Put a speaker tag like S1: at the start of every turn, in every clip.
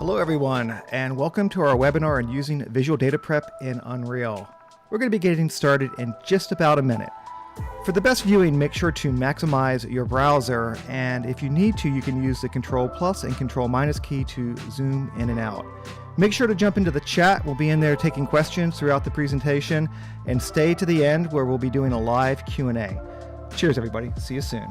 S1: Hello everyone, and welcome to our webinar on using Visual Data Prep in Unreal. We're going to be getting started in just about a minute. For the best viewing, make sure to maximize your browser, and if you need to, you can use the Control Plus and Control Minus key to zoom in and out. Make sure to jump into the chat. We'll be in there taking questions throughout the presentation, and stay to the end where we'll be doing a live Q&A. Cheers everybody, see you soon.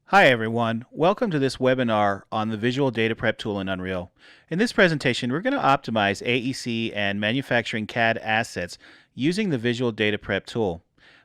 S2: Hi everyone, welcome to this webinar on the Visual Data Prep tool in Unreal. In this presentation, we're going to optimize AEC and manufacturing CAD assets using the Visual Data Prep tool.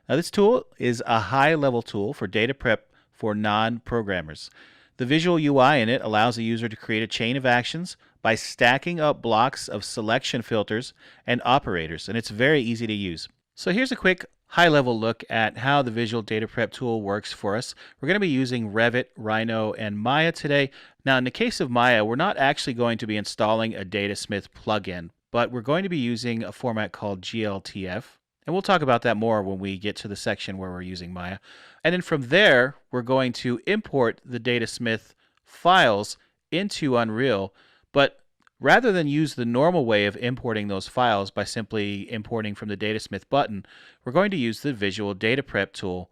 S2: Now this tool is a high-level tool for data prep for non-programmers. The visual UI in it allows a user to create a chain of actions by stacking up blocks of selection filters and operators, and it's very easy to use. So here's a quick high-level look at how the Visual Data Prep tool works for us. We're going to be using Revit, Rhino, and Maya today. Now, in the case of Maya, we're not actually going to be installing a Datasmith plugin, but we're going to be using a format called GLTF, and we'll talk about that more when we get to the section where we're using Maya. And then from there, we're going to import the Datasmith files into Unreal, but rather than use the normal way of importing those files by simply importing from the Datasmith button, we're going to use the Visual Data Prep tool.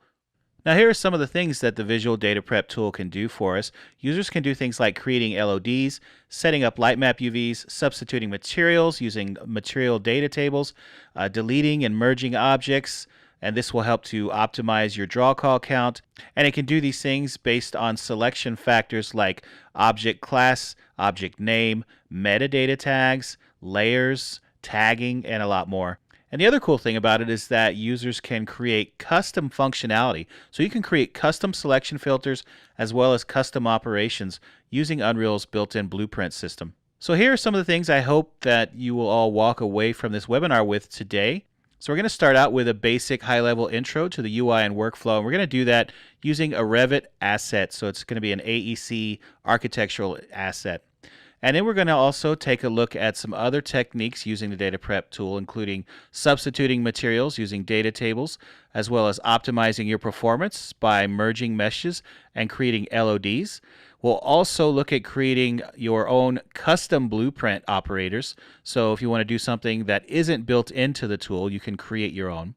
S2: Now here are some of the things that the Visual Data Prep tool can do for us. Users can do things like creating LODs, setting up lightmap UVs, substituting materials using material data tables, deleting and merging objects, and this will help to optimize your draw call count. And it can do these things based on selection factors like object class, object name, metadata tags, layers, tagging, and a lot more. And the other cool thing about it is that users can create custom functionality. So you can create custom selection filters as well as custom operations using Unreal's built-in blueprint system. So here are some of the things I hope that you will all walk away from this webinar with today. So we're going to start out with a basic high-level intro to the UI and workflow, and we're going to do that using a Revit asset. So it's going to be an AEC architectural asset. And then we're going to also take a look at some other techniques using the Data Prep tool, including substituting materials using data tables, as well as optimizing your performance by merging meshes and creating LODs. We'll also look at creating your own custom blueprint operators. So if you want to do something that isn't built into the tool, you can create your own.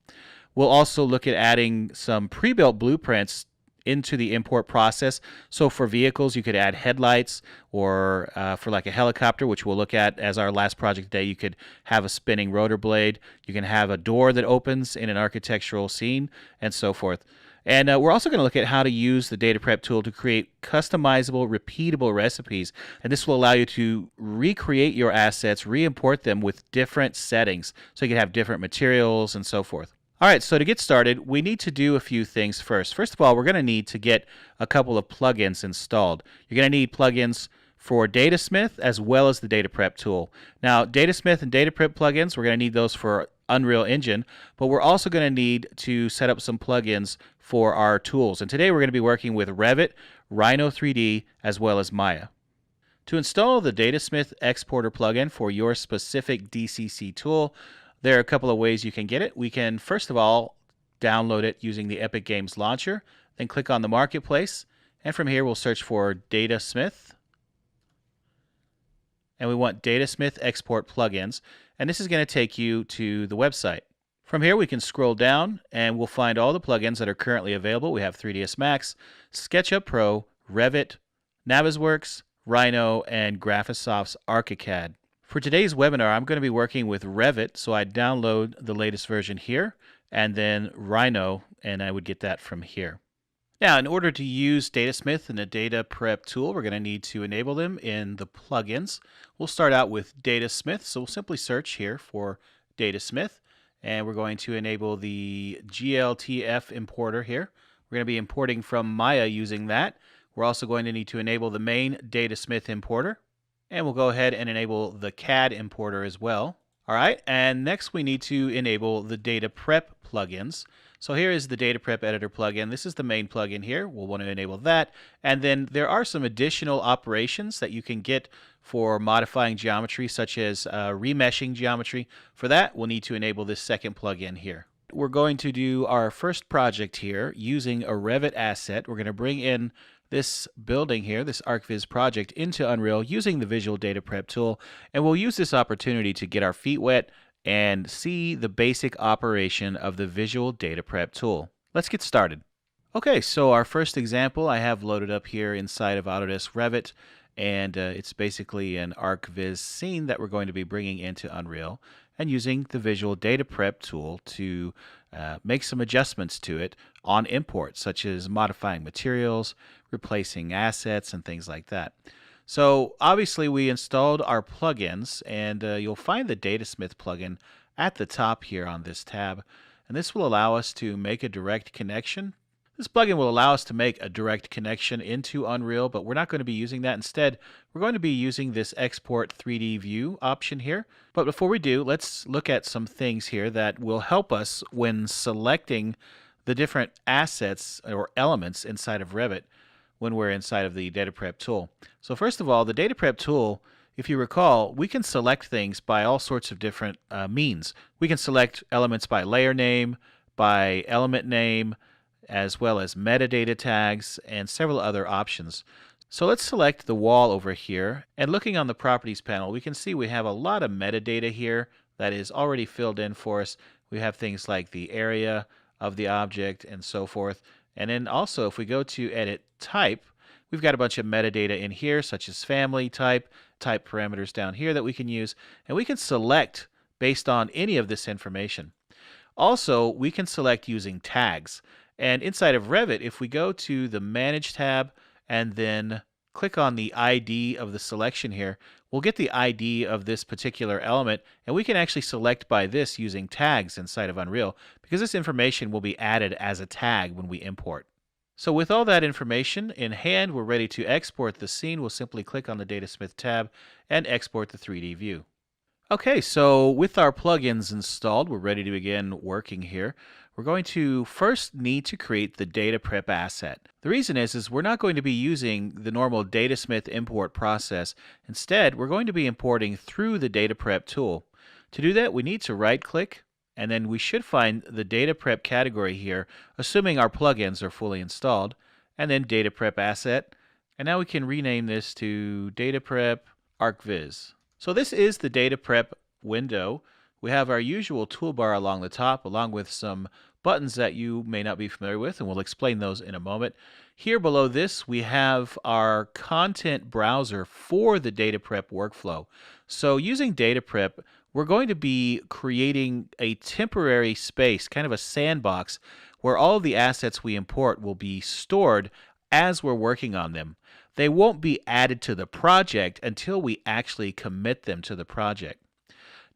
S2: We'll also look at adding some pre-built blueprints into the import process. So for vehicles, you could add headlights, or for like a helicopter, which we'll look at as our last project today, you could have a spinning rotor blade. You can have a door that opens in an architectural scene, and so forth. And we're also going to look at how to use the Data Prep tool to create customizable, repeatable recipes. And this will allow you to recreate your assets, re-import them with different settings. So you can have different materials and so forth. All right, so to get started, we need to do a few things first. First of all, we're going to need to get a couple of plugins installed. You're going to need plugins for Datasmith as well as the Data Prep tool. Now, Datasmith and Data Prep plugins, we're going to need those for Unreal Engine, but we're also going to need to set up some plugins for our tools. And today we're going to be working with Revit, Rhino 3D, as well as Maya. To install the Datasmith Exporter plugin for your specific DCC tool, there are a couple of ways you can get it. We can, first of all, download it using the Epic Games Launcher, then click on the Marketplace, and from here we'll search for Datasmith. And we want Datasmith Export Plugins, and this is going to take you to the website. From here we can scroll down and we'll find all the plugins that are currently available. We have 3ds Max, SketchUp Pro, Revit, Navisworks, Rhino, and Graphisoft's ArchiCAD. For today's webinar, I'm going to be working with Revit, so I download the latest version here, and then Rhino, and I would get that from here. Now, in order to use Datasmith and the Dataprep tool, we're going to need to enable them in the plugins. We'll start out with Datasmith, so we'll simply search here for Datasmith, and we're going to enable the GLTF importer here. We're going to be importing from Maya using that. We're also going to need to enable the main Datasmith importer, and we'll go ahead and enable the CAD importer as well. All right, and next we need to enable the Dataprep plugins. So here is the Dataprep editor plugin. This is the main plugin here. We'll want to enable that. And then there are some additional operations that you can get for modifying geometry, such as remeshing geometry. For that, we'll need to enable this second plugin here. We're going to do our first project here using a Revit asset. We're going to bring in this building here, this ArcViz project, into Unreal using the Visual Dataprep tool, and we'll use this opportunity to get our feet wet and see the basic operation of the Visual Dataprep tool. Let's get started. Okay, so our first example I have loaded up here inside of Autodesk Revit, and it's basically an ArcViz scene that we're going to be bringing into Unreal and using the Visual Dataprep tool to make some adjustments to it on import, such as modifying materials, replacing assets, and things like that. So obviously we installed our plugins, and you'll find the Datasmith plugin at the top here on this tab, and this will allow us to make a direct connection. This plugin will allow us to make a direct connection into Unreal, but we're not going to be using that. Instead, we're going to be using this Export 3D View option here. But before we do, let's look at some things here that will help us when selecting the different assets or elements inside of Revit when we're inside of the Dataprep tool. So first of all, the Dataprep tool, if you recall, we can select things by all sorts of different means. We can select elements by layer name, by element name, as well as metadata tags and several other options. So let's select the wall over here, and looking on the properties panel, we can see we have a lot of metadata here that is already filled in for us. We have things like the area of the object and so forth. And then also, if we go to edit type, we've got a bunch of metadata in here, such as family type parameters down here that we can use, and we can select based on any of this information. Also, we can select using tags. And inside of Revit, if we go to the Manage tab and then click on the ID of the selection here, we'll get the ID of this particular element, and we can actually select by this using tags inside of Unreal, because this information will be added as a tag when we import. So with all that information in hand, we're ready to export the scene. We'll simply click on the Datasmith tab and export the 3D view. Okay, so with our plugins installed, we're ready to begin working here. We're going to first need to create the Dataprep asset. The reason is we're not going to be using the normal Datasmith import process. Instead, we're going to be importing through the Dataprep tool. To do that, we need to right-click, and then we should find the Dataprep category here, assuming our plugins are fully installed, and then Dataprep asset. And now we can rename this to Dataprep ArcViz. So this is the Dataprep window. We have our usual toolbar along the top, along with some buttons that you may not be familiar with, and we'll explain those in a moment. Here below this, we have our content browser for the Dataprep workflow. So using Dataprep, we're going to be creating a temporary space, kind of a sandbox, where all of the assets we import will be stored as we're working on them. They won't be added to the project until we actually commit them to the project.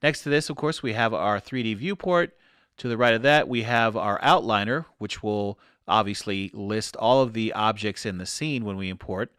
S2: Next to this, of course, we have our 3D viewport. To the right of that, we have our outliner, which will obviously list all of the objects in the scene when we import.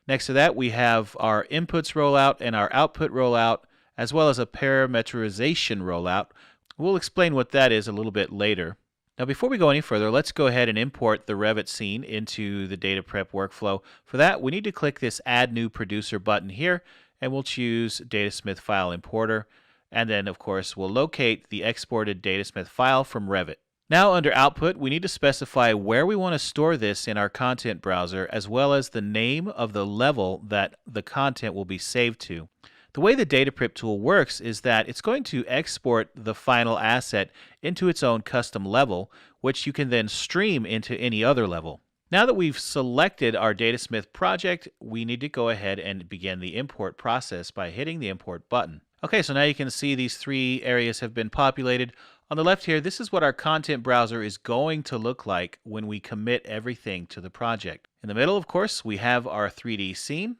S2: Next to that, we have our inputs rollout and our output rollout, as well as a parameterization rollout. We'll explain what that is a little bit later. Now, before we go any further, let's go ahead and import the Revit scene into the Dataprep workflow. For that, we need to click this Add New Producer button here, and we'll choose Datasmith File Importer. And then, of course, we'll locate the exported Datasmith file from Revit. Now, under Output, we need to specify where we want to store this in our content browser, as well as the name of the level that the content will be saved to. The way the Dataprep tool works is that it's going to export the final asset into its own custom level, which you can then stream into any other level. Now that we've selected our Datasmith project, we need to go ahead and begin the import process by hitting the Import button. Okay, so now you can see these three areas have been populated. On the left here, this is what our content browser is going to look like when we commit everything to the project. In the middle, of course, we have our 3D scene.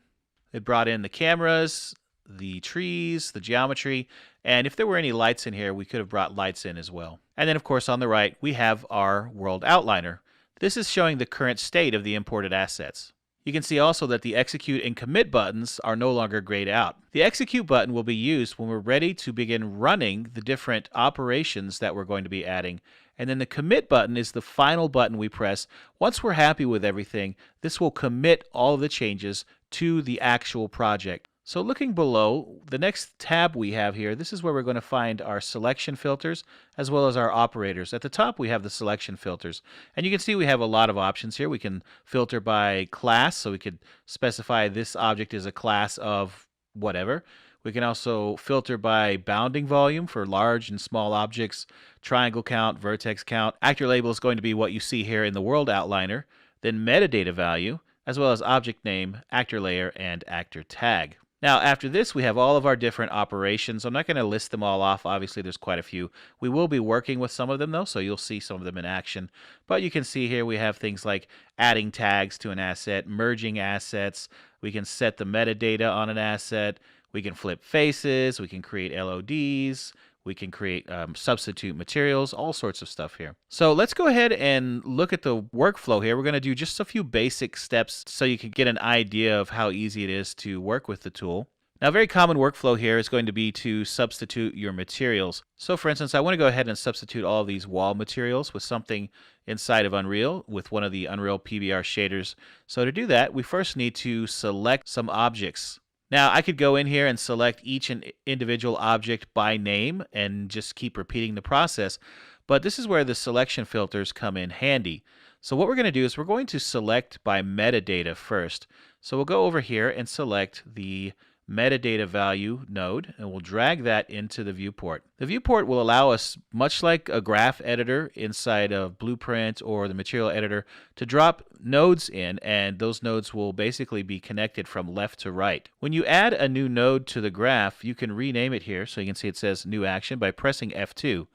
S2: It brought in the cameras, the trees, the geometry, and if there were any lights in here, we could have brought lights in as well. And then, of course, on the right, we have our world outliner. This is showing the current state of the imported assets. You can see also that the execute and commit buttons are no longer grayed out. The execute button will be used when we're ready to begin running the different operations that we're going to be adding. And then the commit button is the final button we press. Once we're happy with everything, this will commit all of the changes to the actual project. So looking below, the next tab we have here, this is where we're going to find our selection filters as well as our operators. At the top, we have the selection filters. And you can see we have a lot of options here. We can filter by class, so we could specify this object is a class of whatever. We can also filter by bounding volume for large and small objects, triangle count, vertex count. Actor label is going to be what you see here in the world outliner. Then metadata value, as well as object name, actor layer, and actor tag. Now, after this, we have all of our different operations. I'm not going to list them all off. Obviously, there's quite a few. We will be working with some of them, though, so you'll see some of them in action. But you can see here we have things like adding tags to an asset, merging assets. We can set the metadata on an asset. We can flip faces. We can create LODs. We can create substitute materials, all sorts of stuff here. So let's go ahead and look at the workflow here. We're going to do just a few basic steps so you can get an idea of how easy it is to work with the tool. Now, a very common workflow here is going to be to substitute your materials. So for instance, I want to go ahead and substitute all of these wall materials with something inside of Unreal with one of the Unreal PBR shaders. So to do that, we first need to select some objects. Now, I could go in here and select each individual object by name and just keep repeating the process, but this is where the selection filters come in handy. So what we're going to do is we're going to select by metadata first. So we'll go over here and select the metadata value node, and we'll drag that into the viewport. The viewport will allow us, much like a graph editor inside of Blueprint or the material editor, to drop nodes in, and those nodes will basically be connected from left to right. When you add a new node to the graph, you can rename it here, so you can see it says new action by pressing F2.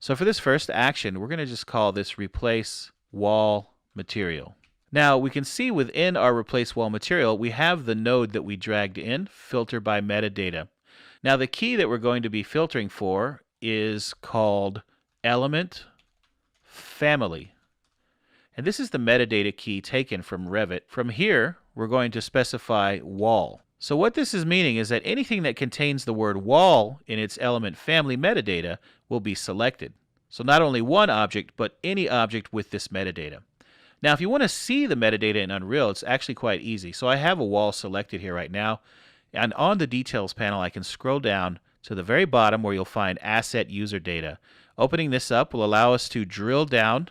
S2: So for this first action, we're going to just call this replace wall material. Now, we can see within our replace wall material, we have the node that we dragged in, filter by metadata. Now, the key that we're going to be filtering for is called element family. And this is the metadata key taken from Revit. From here, we're going to specify wall. So what this is meaning is that anything that contains the word wall in its element family metadata will be selected. So not only one object, but any object with this metadata. Now, if you want to see the metadata in Unreal, it's actually quite easy. So I have a wall selected here right now. And on the Details panel, I can scroll down to the very bottom where you'll find Asset User Data. Opening this up will allow us to drill down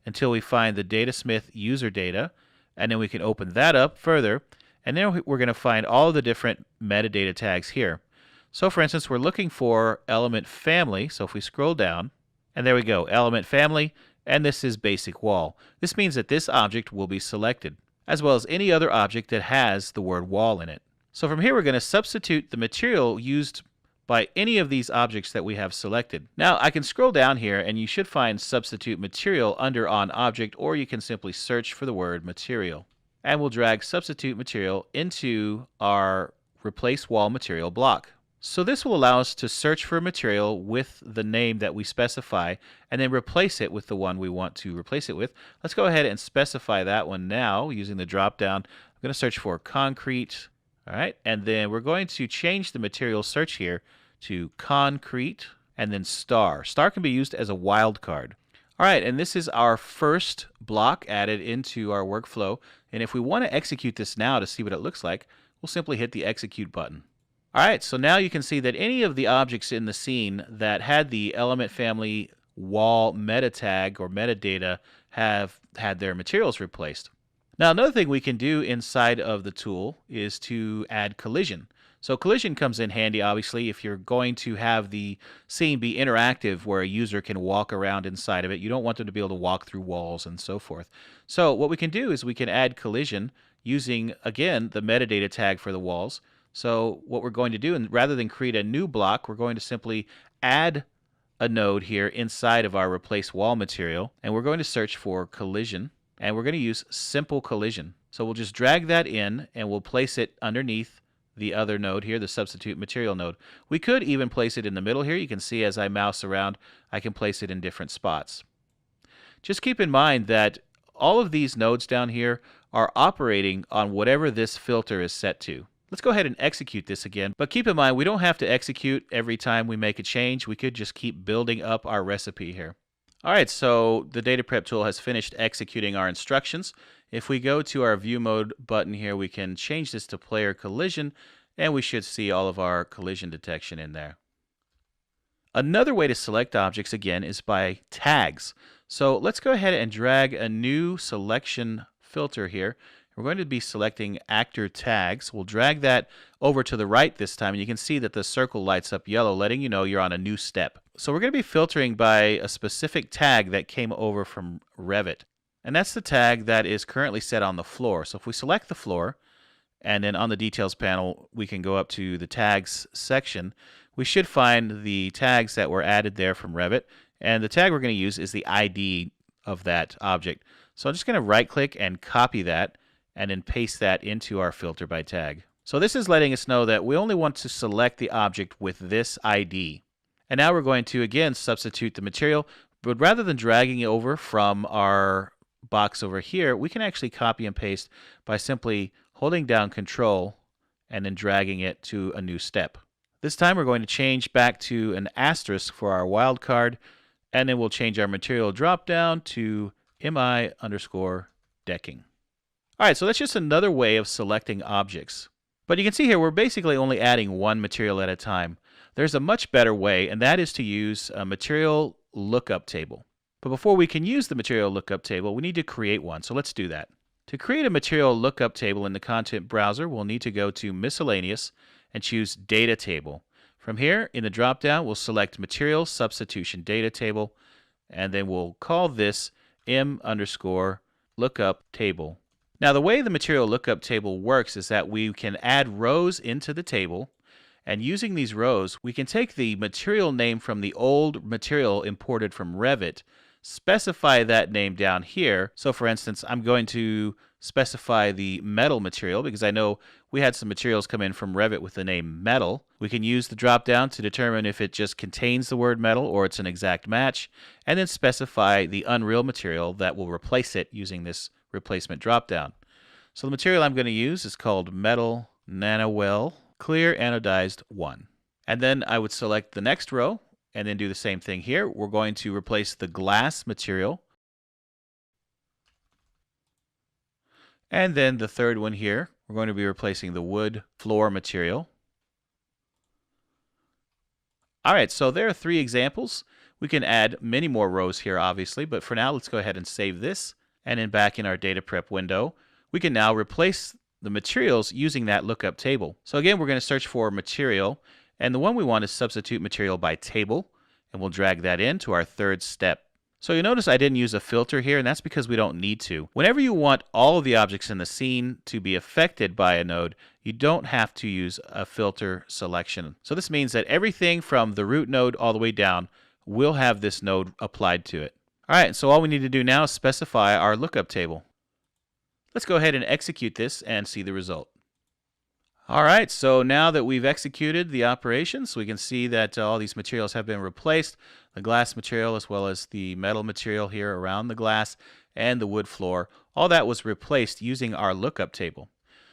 S2: until we find the Datasmith user data. And then we can open that up further. And then we're going to find all of the different metadata tags here. So, for instance, we're looking for element family. So if we scroll down, and there we go, element family. And this is basic wall. This means that this object will be selected, as well as any other object that has the word wall in it. So from here, we're going to substitute the material used by any of these objects that we have selected. Now, I can scroll down here, and you should find substitute material under on object, or you can simply search for the word material. And we'll drag substitute material into our replace wall material block. So this will allow us to search for a material with the name that we specify and then replace it with the one we want to replace it with. Let's go ahead and specify that one now using the drop down. I'm going to search for concrete. All right, and then we're going to change the material search here to concrete and then star. Star can be used as a wildcard. All right, and this is our first block added into our workflow. And if we want to execute this now to see what it looks like, we'll simply hit the execute button. All right, so now you can see that any of the objects in the scene that had the element family wall meta tag or metadata have had their materials replaced. Now, another thing we can do inside of the tool is to add collision. So collision comes in handy, obviously, if you're going to have the scene be interactive where a user can walk around inside of it. You don't want them to be able to walk through walls and so forth. So what we can do is we can add collision using, again, the metadata tag for the walls. So what we're going to do, and rather than create a new block, we're going to simply add a node here inside of our replace wall material, and we're going to search for collision, and we're going to use simple collision. So we'll just drag that in and we'll place it underneath the other node here, the substitute material node. We could even place it in the middle here. You can see as I mouse around, I can place it in different spots. Just keep in mind that all of these nodes down here are operating on whatever this filter is set to. Let's go ahead and execute this again, but keep in mind we don't have to execute every time we make a change. We could just keep building up our recipe here. All right, so the Dataprep tool has finished executing our instructions. If we go to our View Mode button here, we can change this to Player Collision, and we should see all of our collision detection in there. Another way to select objects, again, is by tags. So let's go ahead and drag a new selection filter here. We're going to be selecting actor tags. We'll drag that over to the right this time, and you can see that the circle lights up yellow, letting you know you're on a new step. So we're going to be filtering by a specific tag that came over from Revit. And that's the tag that is currently set on the floor. So if we select the floor, and then on the details panel, we can go up to the tags section, we should find the tags that were added there from Revit. And the tag we're going to use is the ID of that object. So I'm just going to right click and copy that, and then paste that into our filter by tag. So this is letting us know that we only want to select the object with this ID. And now we're going to again substitute the material, but rather than dragging it over from our box over here, we can actually copy and paste by simply holding down Control and then dragging it to a new step. This time we're going to change back to an asterisk for our wildcard, and then we'll change our material drop down to MI_decking. All right, so that's just another way of selecting objects. But you can see here we're basically only adding one material at a time. There's a much better way, and that is to use a material lookup table. But before we can use the material lookup table, we need to create one. So let's do that. To create a material lookup table in the content browser, we'll need to go to Miscellaneous and choose Data Table. From here, in the drop-down, we'll select Material Substitution Data Table, and then we'll call this M_lookup table. Now, the way the material lookup table works is that we can add rows into the table, and using these rows, we can take the material name from the old material imported from Revit, specify that name down here. So for instance, I'm going to specify the metal material because I know we had some materials come in from Revit with the name metal. We can use the drop down to determine if it just contains the word metal or it's an exact match, and then specify the Unreal material that will replace it using this replacement drop down. So the material I'm going to use is called Metal Nanowell Clear Anodized 1. And then I would select the next row and then do the same thing here. We're going to replace the glass material. And then the third one here, we're going to be replacing the wood floor material. All right, so there are 3 examples. We can add many more rows here, obviously, but for now, let's go ahead and save this. And then back in our Dataprep window, we can now replace the materials using that lookup table. So again, we're going to search for material, and the one we want is substitute material by table, and we'll drag that into our third step. So you'll notice I didn't use a filter here, and that's because we don't need to. Whenever you want all of the objects in the scene to be affected by a node, you don't have to use a filter selection. So this means that everything from the root node all the way down will have this node applied to it. All right, so all we need to do now is specify our lookup table. Let's go ahead and execute this and see the result. All right, so now that we've executed the operations, we can see that all these materials have been replaced, the glass material as well as the metal material here around the glass and the wood floor. All that was replaced using our lookup table.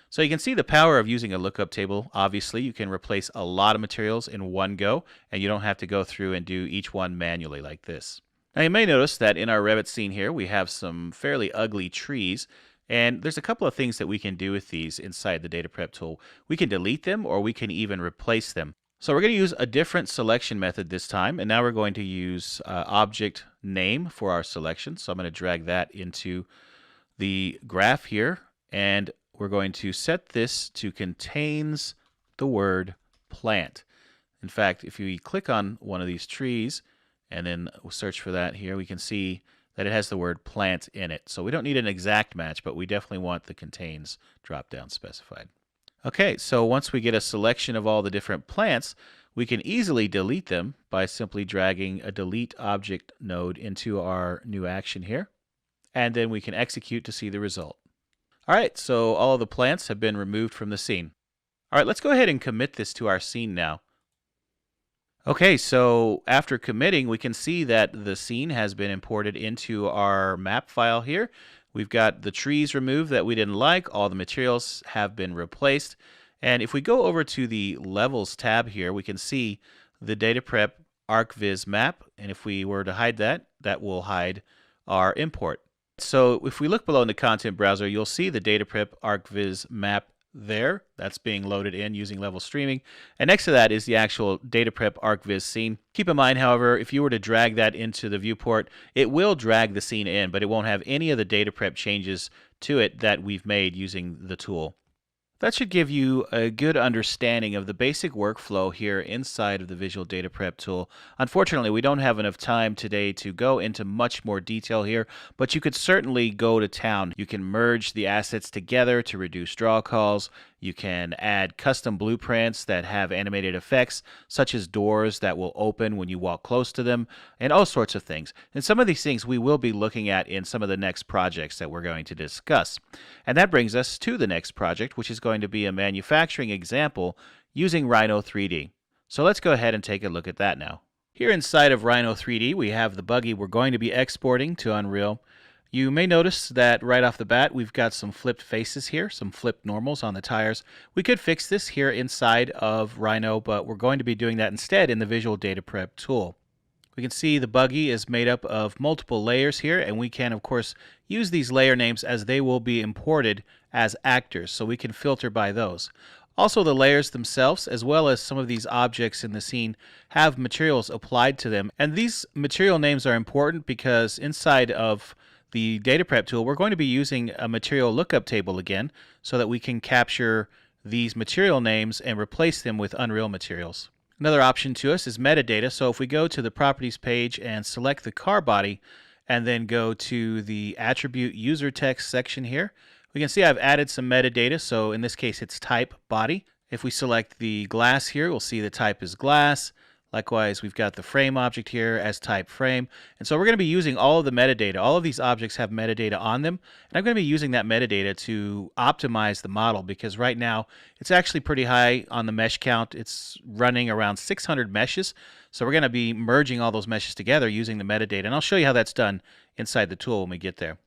S2: So you can see the power of using a lookup table. Obviously, you can replace a lot of materials in one go, and you don't have to go through and do each one manually like this. Now you may notice that in our Revit scene here, we have some fairly ugly trees. And there's a couple of things that we can do with these inside the Dataprep tool. We can delete them or we can even replace them. So we're going to use a different selection method this time. And now we're going to use object name for our selection. So I'm going to drag that into the graph here. And we're going to set this to contains the word plant. In fact, if we click on one of these trees and then we'll search for that here, we can see that it has the word plant in it. So we don't need an exact match, but we definitely want the contains drop down specified. Okay, so once we get a selection of all the different plants, We can easily delete them by simply dragging a delete object node into our new action here. And then we can execute to see the result. All right, so all of the plants have been removed from the scene. All right, let's go ahead and commit this to our scene now. Okay, so after committing, we can see that the scene has been imported into our map file here. We've got the trees removed that we didn't like. All the materials have been replaced. And if we go over to the Levels tab here, we can see the Dataprep ArcViz map. And if we were to hide that, that will hide our import. So if we look below in the content browser, you'll see the Dataprep ArcViz map there. That's being loaded in using level streaming. And next to that is the actual Dataprep ArcViz scene. Keep in mind, however, if you were to drag that into the viewport, it will drag the scene in, but it won't have any of the Dataprep changes to it that we've made using the tool. That should give you a good understanding of the basic workflow here inside of the Visual Data Prep tool. Unfortunately, we don't have enough time today to go into much more detail here, but you could certainly go to town. You can merge the assets together to reduce draw calls. You can add custom blueprints that have animated effects, such as doors that will open when you walk close to them, and all sorts of things. And some of these things we will be looking at in some of the next projects that we're going to discuss. And that brings us to the next project, which is going to be a manufacturing example using Rhino 3D. So let's go ahead and take a look at that now. Here inside of Rhino 3D, we have the buggy we're going to be exporting to Unreal. You may notice that right off the bat, we've got some flipped faces here, some flipped normals on the tires. We could fix this here inside of Rhino, but we're going to be doing that instead in the Visual Data Prep tool. We can see the buggy is made up of multiple layers here, and we can, of course, use these layer names as they will be imported as actors, so we can filter by those. Also, the layers themselves, as well as some of these objects in the scene, have materials applied to them. And these material names are important because inside of the Data Prep tool, we're going to be using a material lookup table again so that we can capture these material names and replace them with Unreal materials. Another option to us is metadata. So if we go to the properties page and select the car body and then go to the attribute user text section here, we can see I've added some metadata. So in this case, it's type body. If we select the glass here, we'll see the type is glass. Likewise, we've got the frame object here as type frame. And so we're going to be using all of the metadata. All of these objects have metadata on them. And I'm going to be using that metadata to optimize the model because right now it's actually pretty high on the mesh count. It's running around 600 meshes. So we're going to be merging all those meshes together using the metadata. And I'll show you how that's done inside the tool when we get there.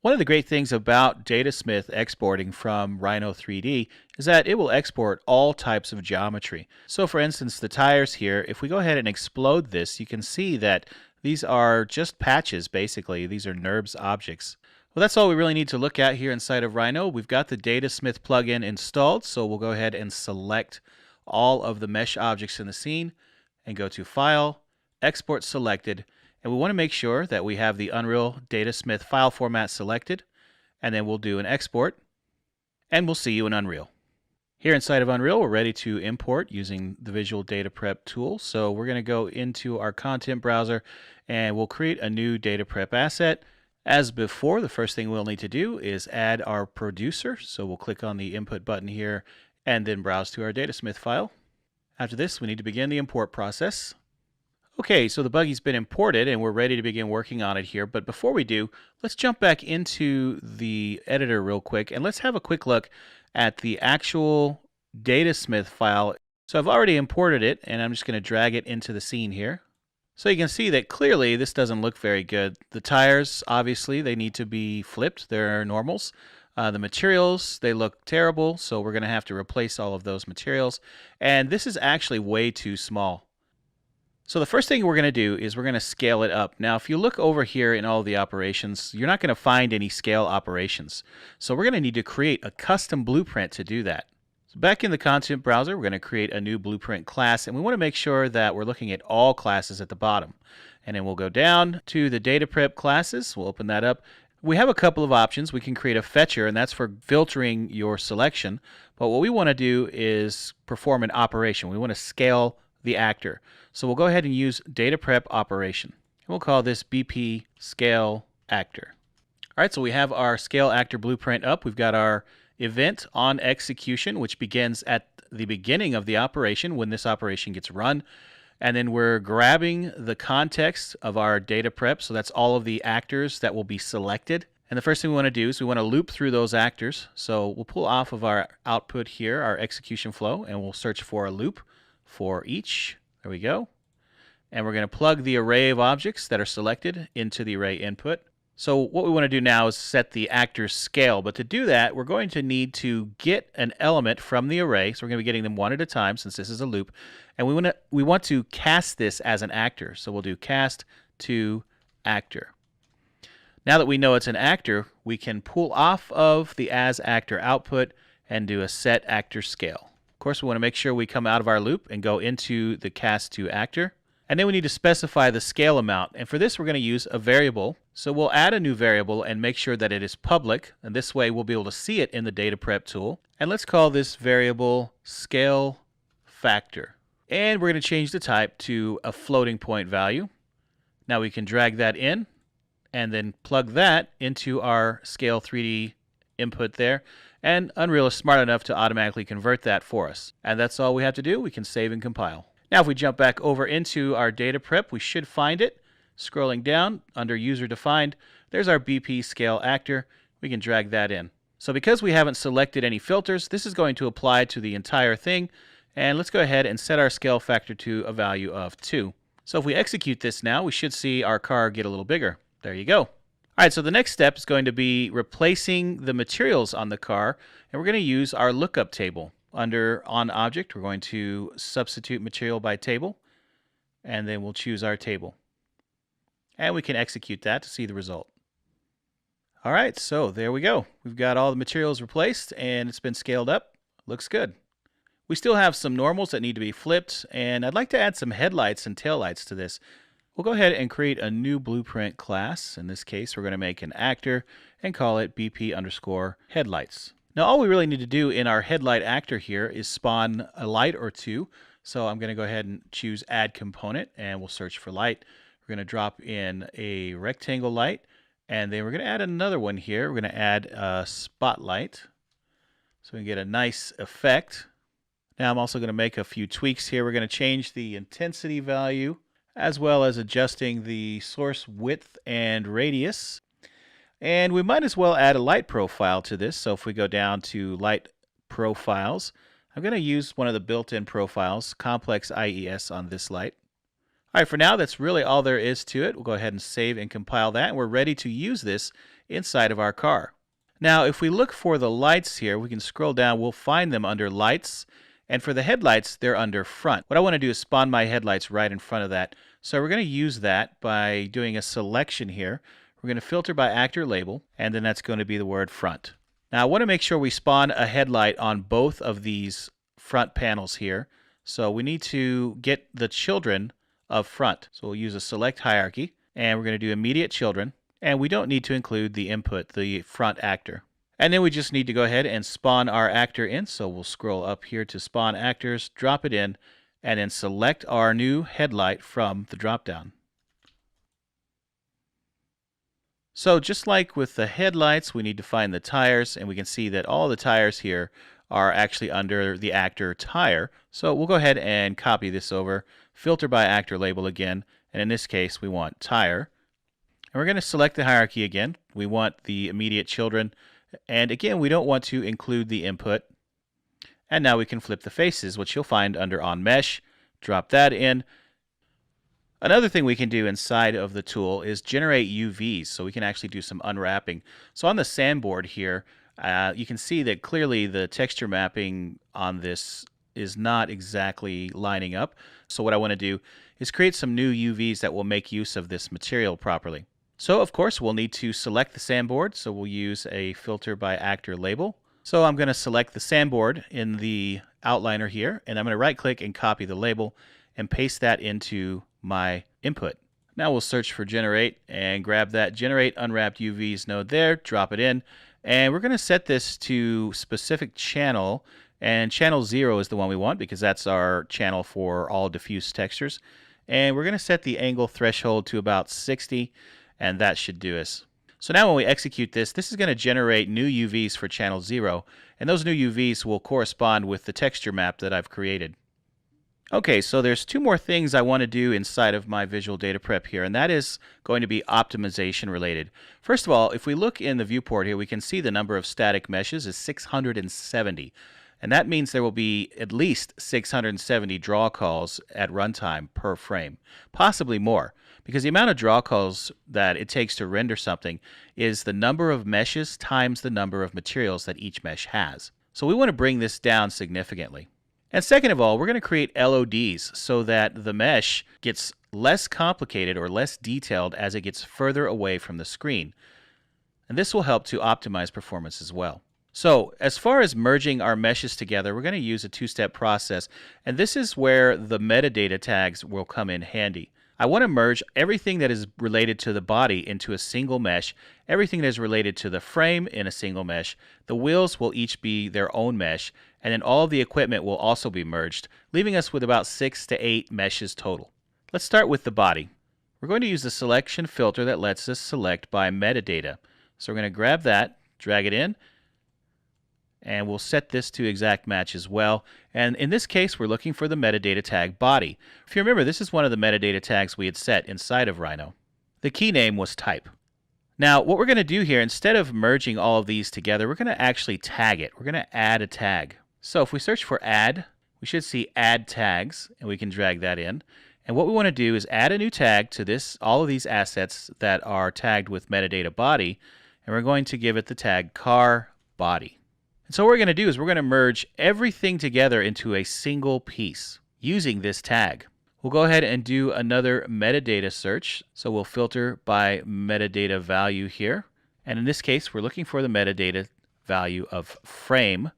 S2: One of the great things about Datasmith exporting from Rhino 3D is that it will export all types of geometry. So for instance, the tires here, if we go ahead and explode this, you can see that these are just patches basically. These are NURBS objects. Well, that's all we really need to look at here inside of Rhino. We've got the Datasmith plugin installed, so we'll go ahead and select all of the mesh objects in the scene and go to File, Export Selected. And we want to make sure that we have the Unreal Datasmith file format selected, and then we'll do an export, and we'll see you in Unreal. Here inside of Unreal, we're ready to import using the Visual Data Prep tool. So we're going to go into our content browser, and we'll create a new Data Prep asset. As before, the first thing we'll need to do is add our producer. So we'll click on the input button here, and then browse to our Datasmith file. After this, we need to begin the import process. Okay, so the buggy's been imported and we're ready to begin working on it here. But before we do, let's jump back into the editor real quick and let's have a quick look at the actual Datasmith file. So I've already imported it and I'm just going to drag it into the scene here. So you can see that clearly this doesn't look very good. The tires, obviously, they need to be flipped. They're normals. The materials, they look terrible, so we're going to have to replace all of those materials. And this is actually way too small. So the first thing we're going to do is we're going to scale it up. Now, if you look over here in all of the operations, you're not going to find any scale operations. So we're going to need to create a custom blueprint to do that. So back in the content browser, we're going to create a new blueprint class, and we want to make sure that we're looking at all classes at the bottom. And then we'll go down to the Data Prep classes. We'll open that up. We have a couple of options. We can create a fetcher, and that's for filtering your selection. But what we want to do is perform an operation. We want to scale the actor. So we'll go ahead and use Data Prep operation. And we'll call this BP scale actor. All right, so we have our scale actor blueprint up. We've got our event on execution, which begins at the beginning of the operation when this operation gets run. And then we're grabbing the context of our data prep. So that's all of the actors that will be selected. And the first thing we want to do is we want to loop through those actors. So we'll pull off of our output here, our execution flow, and we'll search for a loop for each. There we go. And we're going to plug the array of objects that are selected into the array input. So what we want to do now is set the actor scale. But to do that, we're going to need to get an element from the array. So we're going to be getting them one at a time since this is a loop. And we want to cast this as an actor. So we'll do cast to actor. Now that we know it's an actor, we can pull off of the as actor output and do a set actor scale. Of course, we want to make sure we come out of our loop and go into the cast to actor. And then we need to specify the scale amount. And for this, we're going to use a variable. So we'll add a new variable and make sure that it is public. And this way, we'll be able to see it in the Dataprep tool. And let's call this variable scale factor. And we're going to change the type to a floating point value. Now we can drag that in and then plug that into our scale 3D input there. And Unreal is smart enough to automatically convert that for us. And that's all we have to do. We can save and compile. Now, if we jump back over into our data prep, we should find it. Scrolling down under user defined, there's our BP scale actor. We can drag that in. So because we haven't selected any filters, this is going to apply to the entire thing. And let's go ahead and set our scale factor to a value of 2. So if we execute this now, we should see our car get a little bigger. There you go. All right, so the next step is going to be replacing the materials on the car, and we're going to use our lookup table. Under on object, we're going to substitute material by table, and then we'll choose our table. And we can execute that to see the result. All right, so there we go. We've got all the materials replaced, and it's been scaled up. Looks good. We still have some normals that need to be flipped, and I'd like to add some headlights and taillights to this. We'll go ahead and create a new blueprint class. In this case, we're going to make an actor and call it BP_headlights. Now, all we really need to do in our headlight actor here is spawn a light or two. So I'm going to go ahead and choose add component, and we'll search for light. We're going to drop in a rectangle light, and then we're going to add another one here. We're going to add a spotlight so we can get a nice effect. Now I'm also going to make a few tweaks here. We're going to change the intensity value as well as adjusting the source width and radius. And we might as well add a light profile to this. So if we go down to light profiles, I'm going to use one of the built-in profiles, complex IES, on this light. All right, for now, that's really all there is to it. We'll go ahead and save and compile that, and we're ready to use this inside of our car. Now, if we look for the lights here, we can scroll down. We'll find them under lights. And for the headlights, they're under front. What I want to do is spawn my headlights right in front of that. So we're going to use that by doing a selection here. We're going to filter by actor label, and then that's going to be the word front. Now I want to make sure we spawn a headlight on both of these front panels here. So we need to get the children of front. So we'll use a select hierarchy, and we're going to do immediate children. And we don't need to include the input, the front actor. And then we just need to go ahead and spawn our actor in. So we'll scroll up here to spawn actors, drop it in, and then select our new headlight from the dropdown. So just like with the headlights, we need to find the tires, and we can see that all the tires here are actually under the actor tire. So we'll go ahead and copy this over, filter by actor label again, and in this case we want tire. And we're going to select the hierarchy again. We want the immediate children, and again we don't want to include the input. And now we can flip the faces, which you'll find under on mesh. Drop that in. Another thing we can do inside of the tool is generate UVs, so we can actually do some unwrapping. So on the sandboard here, you can see that clearly the texture mapping on this is not exactly lining up. So what I want to do is create some new UVs that will make use of this material properly. So of course we'll need to select the sandboard, so we'll use a filter by actor label. So I'm going to select the sandboard in the outliner here, and I'm going to right click and copy the label and paste that into my input. Now we'll search for generate and grab that generate unwrapped UVs node there, drop it in, and we're going to set this to specific channel, and channel 0 is the one we want because that's our channel for all diffuse textures. And we're going to set the angle threshold to about 60, and that should do us. So now when we execute this, this is going to generate new UVs for channel 0, and those new UVs will correspond with the texture map that I've created. Okay, so there's two more things I want to do inside of my visual data prep here, and that is going to be optimization related. First of all, if we look in the viewport here, we can see the number of static meshes is 670. And that means there will be at least 670 draw calls at runtime per frame, possibly more, because the amount of draw calls that it takes to render something is the number of meshes times the number of materials that each mesh has. So we want to bring this down significantly. And second of all, we're going to create LODs so that the mesh gets less complicated or less detailed as it gets further away from the screen. And this will help to optimize performance as well. So as far as merging our meshes together, we're going to use a two-step process. And this is where the metadata tags will come in handy. I want to merge everything that is related to the body into a single mesh, everything that is related to the frame in a single mesh. The wheels will each be their own mesh, and then all of the equipment will also be merged, leaving us with about 6 to 8 meshes total. Let's start with the body. We're going to use the selection filter that lets us select by metadata. So we're going to grab that, drag it in, and we'll set this to exact match as well. And in this case, we're looking for the metadata tag body. If you remember, this is one of the metadata tags we had set inside of Rhino. The key name was type. Now, what we're going to do here, instead of merging all of these together, we're going to actually tag it. We're going to add a tag. So if we search for add, we should see add tags, and we can drag that in. And what we want to do is add a new tag to all of these assets that are tagged with metadata body, and we're going to give it the tag car body. And so what we're going to do is we're going to merge everything together into a single piece using this tag. We'll go ahead and do another metadata search. So we'll filter by metadata value here. And in this case, we're looking for the metadata value of frame.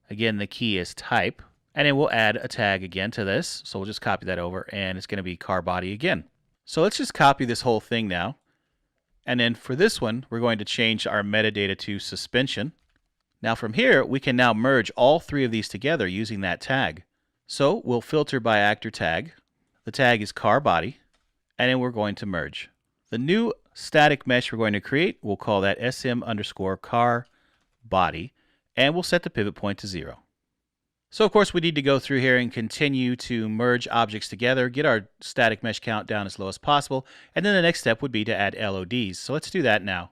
S2: Again, the key is type. And then we'll add a tag again to this. So we'll just copy that over, and it's going to be car body again. So let's just copy this whole thing now. And then for this one, we're going to change our metadata to suspension. Now from here, we can now merge all three of these together using that tag. So we'll filter by actor tag. The tag is car body, and then we're going to merge. The new static mesh we're going to create, we'll call that SM_car body, and we'll set the pivot point to 0. So of course we need to go through here and continue to merge objects together, get our static mesh count down as low as possible, and then the next step would be to add LODs. So let's do that now.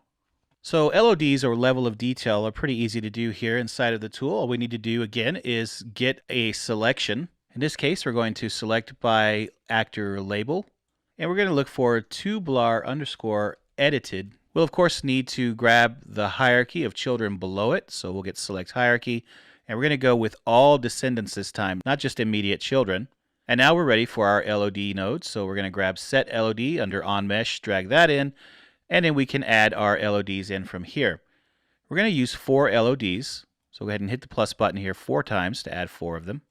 S2: So LODs, or level of detail, are pretty easy to do here inside of the tool. All we need to do again is get a selection. In this case, we're going to select by actor label, and we're going to look for tublar_edited. We'll of course need to grab the hierarchy of children below it, so we'll get select hierarchy, and we're going to go with all descendants this time, not just immediate children. And now we're ready for our LOD node, so we're going to grab set LOD under on mesh, drag that in, and then we can add our LODs in from here. We're going to use 4 LODs, so go ahead and hit the plus button here 4 times to add 4 of them.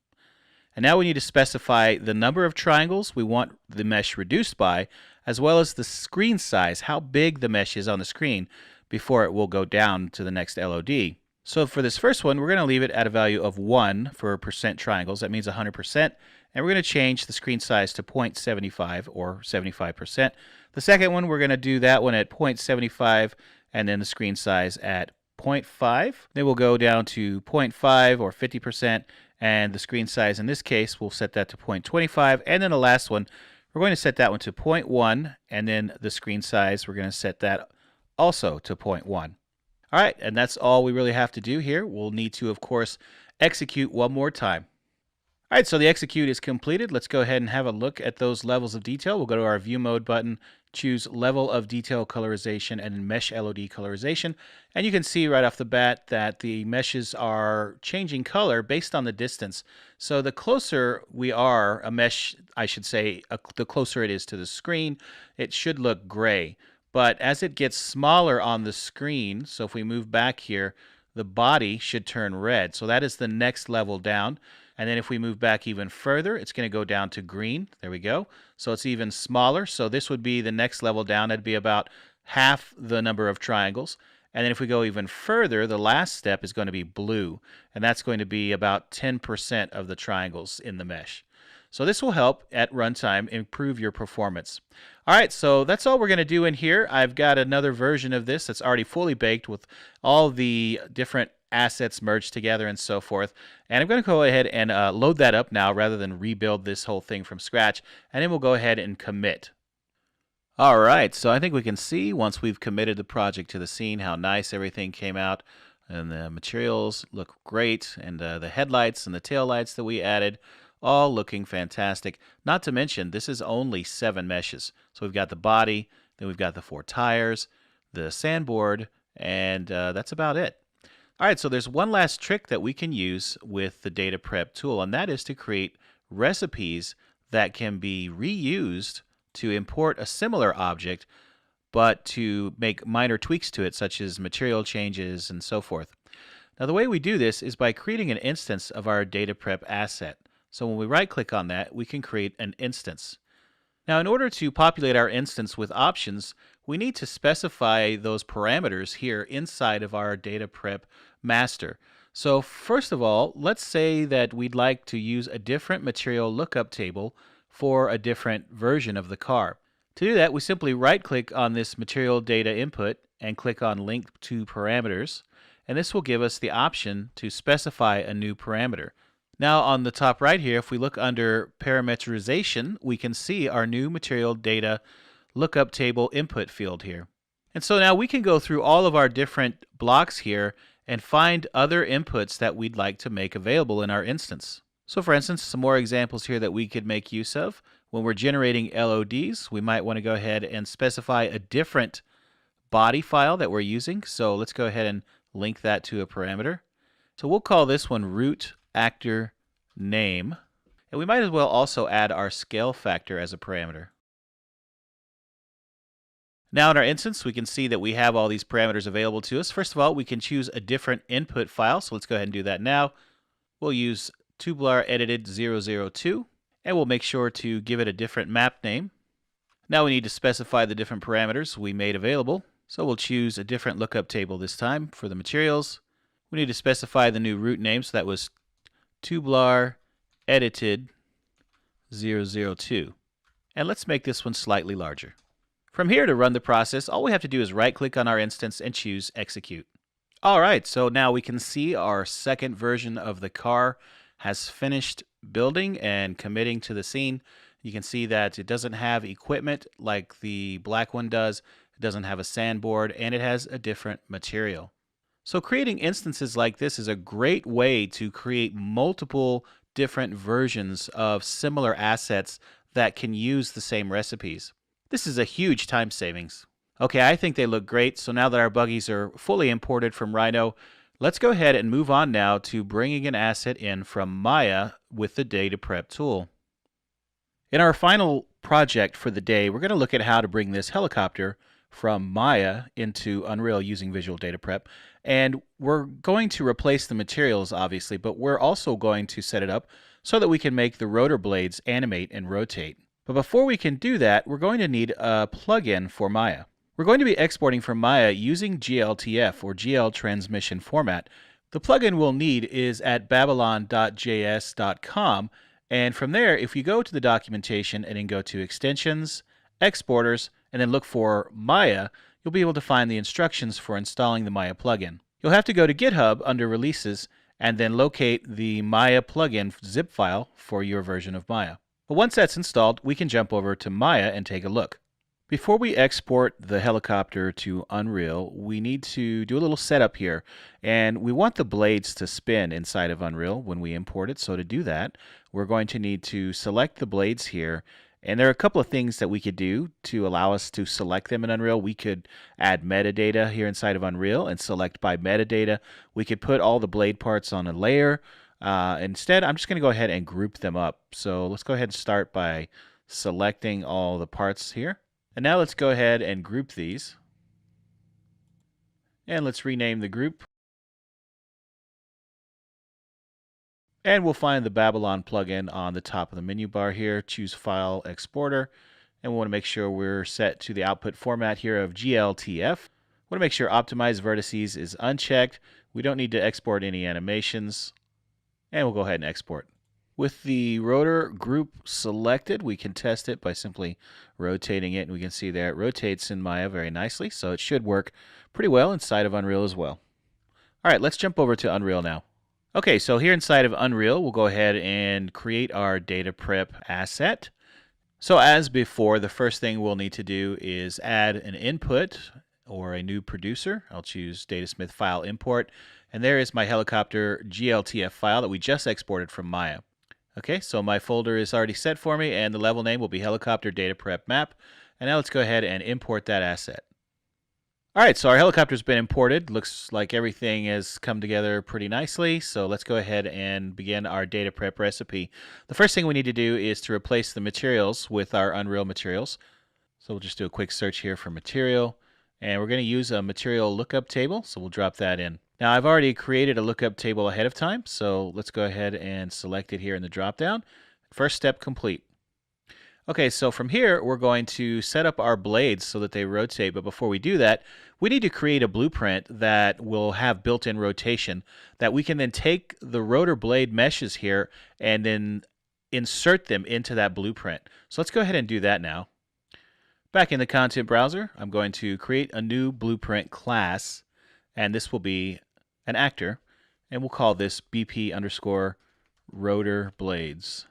S2: And now we need to specify the number of triangles we want the mesh reduced by, as well as the screen size, how big the mesh is on the screen before it will go down to the next LOD. So for this first one, we're going to leave it at a value of 1 for percent triangles. That means 100%. And we're going to change the screen size to 0.75 or 75%. The second one, we're going to do that one at 0.75 and then the screen size at 0.5. Then we'll go down to 0.5 or 50%, and the screen size in this case, we'll set that to 0.25. And then the last one, we're going to set that one to 0.1, and then the screen size, we're going to set that also to 0.1. All right, and that's all we really have to do here. We'll need to, of course, execute one more time. All right, so the execute is completed. Let's go ahead and have a look at those levels of detail. We'll go to our view mode button, choose level of detail colorization and mesh LOD colorization. And you can see right off the bat that the meshes are changing color based on the distance. So the closer we are, a mesh, I should say, the closer it is to the screen, it should look gray. But as it gets smaller on the screen, so if we move back here, the body should turn red. So that is the next level down. And then if we move back even further, it's going to go down to green. There we go. So it's even smaller. So this would be the next level down. That'd be about half the number of triangles. And then if we go even further, the last step is going to be blue. And that's going to be about 10% of the triangles in the mesh. So this will help at runtime improve your performance. All right, so that's all we're going to do in here. I've got another version of this that's already fully baked with all the different assets merged together and so forth. And I'm going to go ahead and load that up now rather than rebuild this whole thing from scratch. And then we'll go ahead and commit. All right, so I think we can see once we've committed the project to the scene how nice everything came out. And the materials look great, and the headlights and the taillights that we added, all looking fantastic. Not to mention, this is only 7 meshes. So we've got the body, then we've got the 4 tires, the sandboard, and that's about it. All right, so there's one last trick that we can use with the Dataprep tool, and that is to create recipes that can be reused to import a similar object, but to make minor tweaks to it, such as material changes and so forth. Now, the way we do this is by creating an instance of our Dataprep asset. So when we right-click on that, we can create an instance. Now, in order to populate our instance with options, we need to specify those parameters here inside of our Dataprep master. So first of all, let's say that we'd like to use a different material lookup table for a different version of the car. To do that, we simply right-click on this material data input and click on Link to Parameters, and this will give us the option to specify a new parameter. Now on the top right here, if we look under Parameterization, we can see our new material data lookup table input field here. And so now we can go through all of our different blocks here and find other inputs that we'd like to make available in our instance. So for instance, some more examples here that we could make use of. When we're generating LODs, we might want to go ahead and specify a different body file that we're using. So let's go ahead and link that to a parameter. So we'll call this one root actor name. And we might as well also add our scale factor as a parameter. Now in our instance, we can see that we have all these parameters available to us. First of all, we can choose a different input file. So let's go ahead and do that now. We'll use tubular edited 002, and we'll make sure to give it a different map name. Now we need to specify the different parameters we made available. So we'll choose a different lookup table this time for the materials. We need to specify the new root name, so that was tubular edited 002. And let's make this one slightly larger. From here, to run the process, all we have to do is right-click on our instance and choose Execute. All right, so now we can see our second version of the car has finished building and committing to the scene. You can see that it doesn't have equipment like the black one does. It doesn't have a sandboard, and it has a different material. So creating instances like this is a great way to create multiple different versions of similar assets that can use the same recipes. This is a huge time savings. Okay, I think they look great. So now that our buggies are fully imported from Rhino, let's go ahead and move on now to bringing an asset in from Maya with the Dataprep tool. In our final project for the day, we're going to look at how to bring this helicopter from Maya into Unreal using Visual Dataprep. And we're going to replace the materials, obviously, but we're also going to set it up so that we can make the rotor blades animate and rotate. But before we can do that, we're going to need a plugin for Maya. We're going to be exporting from Maya using GLTF, or GL transmission format. The plugin we'll need is at babylon.js.com, and from there, if you go to the documentation and then go to Extensions, Exporters, and then look for Maya, you'll be able to find the instructions for installing the Maya plugin. You'll have to go to GitHub under Releases and then locate the Maya plugin zip file for your version of Maya. But once that's installed, we can jump over to Maya and take a look. Before we export the helicopter to Unreal, we need to do a little setup here. And we want the blades to spin inside of Unreal when we import it. So to do that, we're going to need to select the blades here. And there are a couple of things that we could do to allow us to select them in Unreal. We could add metadata here inside of Unreal and select by metadata. We could put all the blade parts on a layer. Instead, I'm just going to go ahead and group them up. So let's go ahead and start by selecting all the parts here. And now let's go ahead and group these. And let's rename the group. And we'll find the Babylon plugin on the top of the menu bar here. Choose File Exporter. And we want to make sure we're set to the output format here of GLTF. We want to make sure Optimize Vertices is unchecked. We don't need to export any animations. And we'll go ahead and export. With the rotor group selected, we can test it by simply rotating it, and we can see there it rotates in Maya very nicely, so it should work pretty well inside of Unreal as well. All right, let's jump over to Unreal now. Okay, so here inside of Unreal, we'll go ahead and create our Dataprep asset. So as before, the first thing we'll need to do is add an input or a new producer. I'll choose Datasmith File Import, and there is my helicopter GLTF file that we just exported from Maya. Okay, so my folder is already set for me, and the level name will be helicopter Dataprep map. And now let's go ahead and import that asset. All right, so our helicopter's been imported. Looks like everything has come together pretty nicely. So let's go ahead and begin our data prep recipe. The first thing we need to do is to replace the materials with our Unreal materials. So we'll just do a quick search here for material. And we're going to use a material lookup table, so we'll drop that in. Now I've already created a lookup table ahead of time, so let's go ahead and select it here in the drop-down. First step complete. Okay, so from here, we're going to set up our blades so that they rotate, but before we do that, we need to create a blueprint that will have built-in rotation that we can then take the rotor blade meshes here and then insert them into that blueprint. So let's go ahead and do that now. Back in the content browser, I'm going to create a new blueprint class, and this will be an actor, and we'll call this BP underscore rotor blades.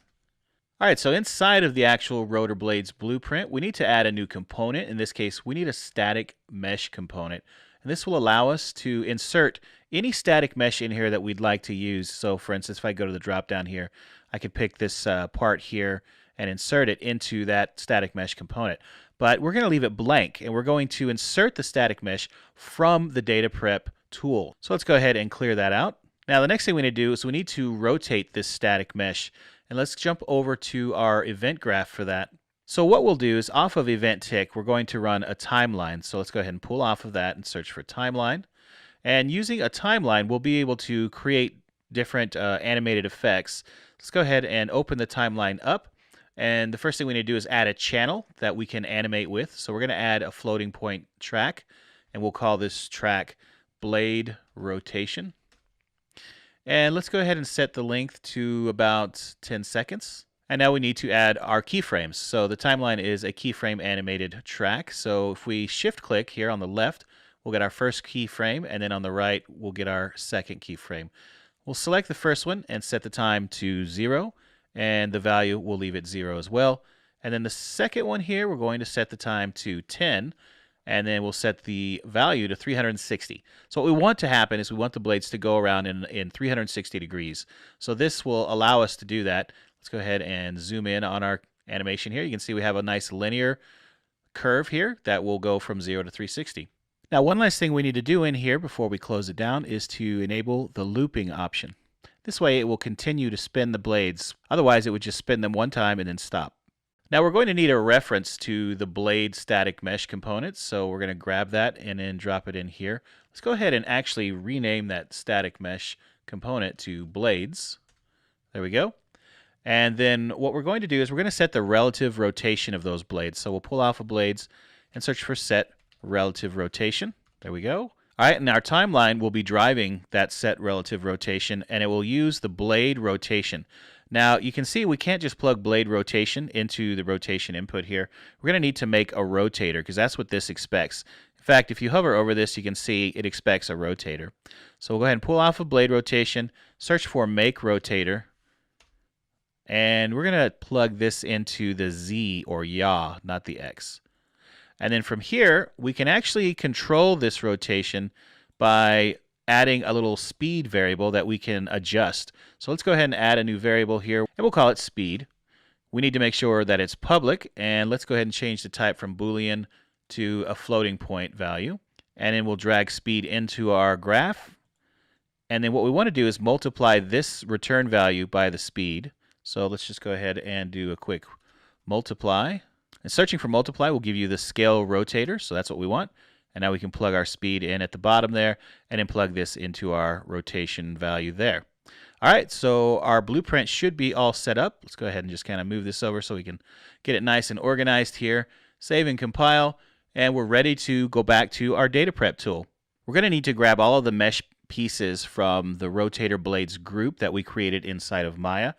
S2: All right, so inside of the actual rotor blades blueprint, we need to add a new component. In this case, we need a static mesh component. And this will allow us to insert any static mesh in here that we'd like to use. So for instance, if I go to the drop down here, I could pick this part here and insert it into that static mesh component. But we're going to leave it blank, and we're going to insert the static mesh from the Dataprep tool. So let's go ahead and clear that out. Now the next thing we need to do is we need to rotate this static mesh. And let's jump over to our event graph for that. So what we'll do is off of event tick, we're going to run a timeline. So let's go ahead and pull off of that and search for timeline. And using a timeline, we'll be able to create different animated effects. Let's go ahead and open the timeline up. And the first thing we need to do is add a channel that we can animate with. So we're going to add a floating point track, and we'll call this track blade rotation. And let's go ahead and set the length to about 10 seconds. And now we need to add our keyframes. So the timeline is a keyframe animated track. So if we shift click here on the left, we'll get our first keyframe, and then on the right, we'll get our second keyframe. We'll select the first one and set the time to 0, and the value we'll leave it 0 as well. And then the second one here, we're going to set the time to 10, and then we'll set the value to 360. So what we want to happen is we want the blades to go around in 360 degrees. So this will allow us to do that. Let's go ahead and zoom in on our animation here. You can see we have a nice linear curve here that will go from 0 to 360. Now one last thing we need to do in here before we close it down is to enable the looping option. This way it will continue to spin the blades. Otherwise it would just spin them one time and then stop. Now we're going to need a reference to the blade static mesh component, so we're going to grab that and then drop it in here. Let's go ahead and actually rename that static mesh component to blades. There we go. And then what we're going to do is we're going to set the relative rotation of those blades. So we'll pull off of blades and search for set relative rotation. There we go. All right, and our timeline will be driving that set relative rotation, and it will use the blade rotation. Now, you can see we can't just plug blade rotation into the rotation input here. We're going to need to make a rotator because that's what this expects. In fact, if you hover over this, you can see it expects a rotator. So we'll go ahead and pull off of blade rotation, search for make rotator, and we're going to plug this into the Z or yaw, not the X. And then from here, we can actually control this rotation by adding a little speed variable that we can adjust. So let's go ahead and add a new variable here, and we'll call it speed. We need to make sure that it's public, and let's go ahead and change the type from Boolean to a floating point value. And then we'll drag speed into our graph. And then what we want to do is multiply this return value by the speed. So let's just go ahead and do a quick multiply. And searching for multiply will give you the scale rotator, so that's what we want. And now we can plug our speed in at the bottom there and then plug this into our rotation value there. All right, so our blueprint should be all set up. Let's go ahead and just kind of move this over so we can get it nice and organized here. Save and compile, and we're ready to go back to our Dataprep tool. We're going to need to grab all of the mesh pieces from the rotator blades group that we created inside of Maya.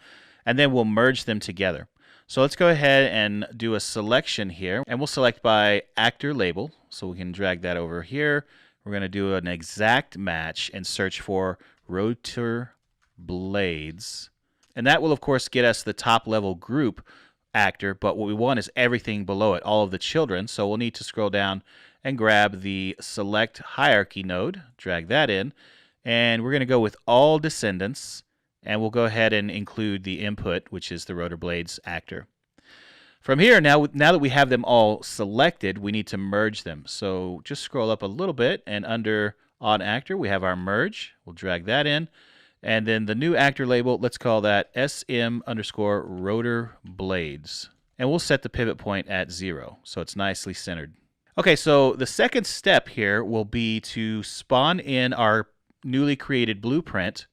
S2: and then we'll merge them together. So let's go ahead and do a selection here, and we'll select by actor label. So we can drag that over here. We're going to do an exact match and search for rotor blades. And that will, of course, get us the top level group actor, but what we want is everything below it, all of the children. So we'll need to scroll down and grab the select hierarchy node, drag that in, and we're going to go with all descendants, and we'll go ahead and include the input, which is the rotor blades actor. From here, now that we have them all selected, we need to merge them. So just scroll up a little bit, and under on actor, we have our merge. We'll drag that in. And then the new actor label, let's call that SM_rotor blades. And we'll set the pivot point at 0, so it's nicely centered. Okay, so the second step here will be to spawn in our newly created blueprint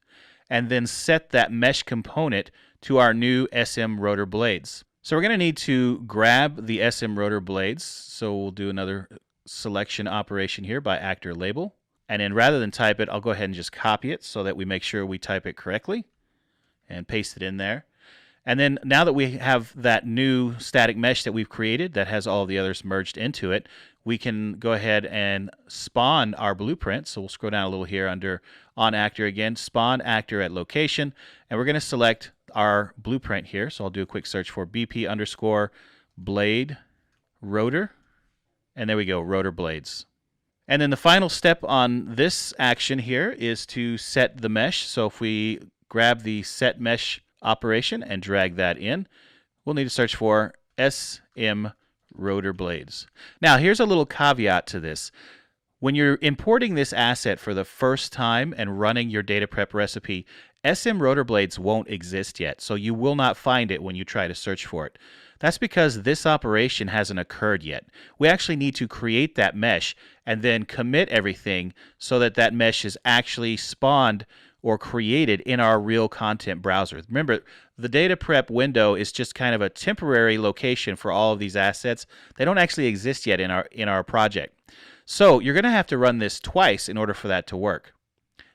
S2: and then set that mesh component to our new SM rotor blades. So we're going to need to grab the SM rotor blades. So we'll do another selection operation here by actor label. And then rather than type it, I'll go ahead and just copy it so that we make sure we type it correctly and paste it in there. And then now that we have that new static mesh that we've created that has all the others merged into it, we can go ahead and spawn our blueprint. So we'll scroll down a little here under on actor again, spawn actor at location, and we're going to select our blueprint here. So I'll do a quick search for BP_blade rotor, and there we go, rotor blades. And then the final step on this action here is to set the mesh. So if we grab the set mesh operation and drag that in, we'll need to search for SM rotor blades. Now here's a little caveat to this. When you're importing this asset for the first time and running your Dataprep recipe, SM rotor blades won't exist yet, so you will not find it when you try to search for it. That's because this operation hasn't occurred yet. We actually need to create that mesh and then commit everything so that that mesh is actually spawned or created in our real content browser. Remember, the Dataprep window is just kind of a temporary location for all of these assets. They don't actually exist yet in our project. So you're going to have to run this twice in order for that to work.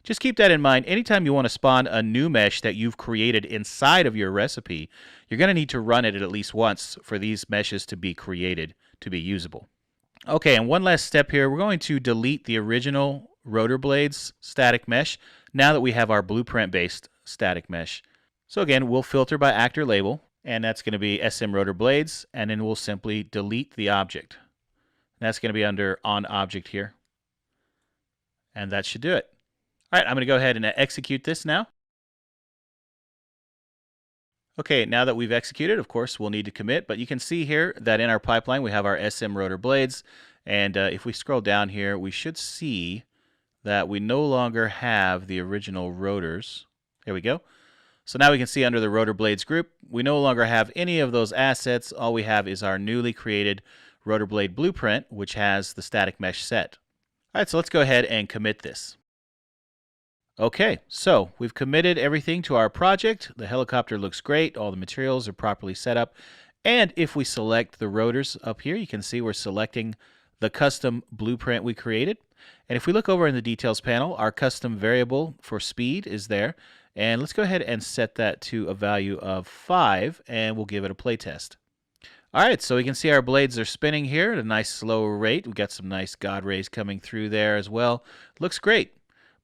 S2: Just keep that in mind. Anytime you want to spawn a new mesh that you've created inside of your recipe, you're going to need to run it at least once for these meshes to be created to be usable. Okay, and one last step here. We're going to delete the original rotor blades static mesh now that we have our blueprint-based static mesh. So again, we'll filter by actor label, and that's going to be SM rotor blades, and then we'll simply delete the object. That's going to be under on object here, and that should do it. All right, I'm going to go ahead and execute this now. Okay, now that we've executed, of course, we'll need to commit, but you can see here that in our pipeline we have our SM rotor blades, and if we scroll down here, we should see that we no longer have the original rotors. There we go. So now we can see under the rotor blades group, we no longer have any of those assets. All we have is our newly created rotor blade blueprint, which has the static mesh set. All right, so let's go ahead and commit this. Okay, so we've committed everything to our project. The helicopter looks great. All the materials are properly set up. And if we select the rotors up here, you can see we're selecting the custom blueprint we created. And if we look over in the details panel, our custom variable for speed is there. And let's go ahead and set that to a value of 5, and we'll give it a play test. All right, so we can see our blades are spinning here at a nice slow rate. We've got some nice God rays coming through there as well. Looks great.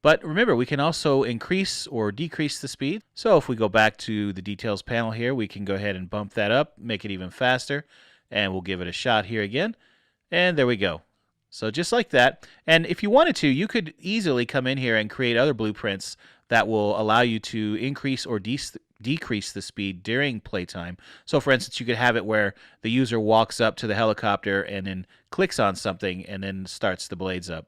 S2: But remember, we can also increase or decrease the speed. So if we go back to the details panel here, we can go ahead and bump that up, make it even faster, and we'll give it a shot here again. And there we go. So just like that. And if you wanted to, you could easily come in here and create other blueprints that will allow you to increase or decrease the speed during playtime. So for instance, you could have it where the user walks up to the helicopter and then clicks on something and then starts the blades up.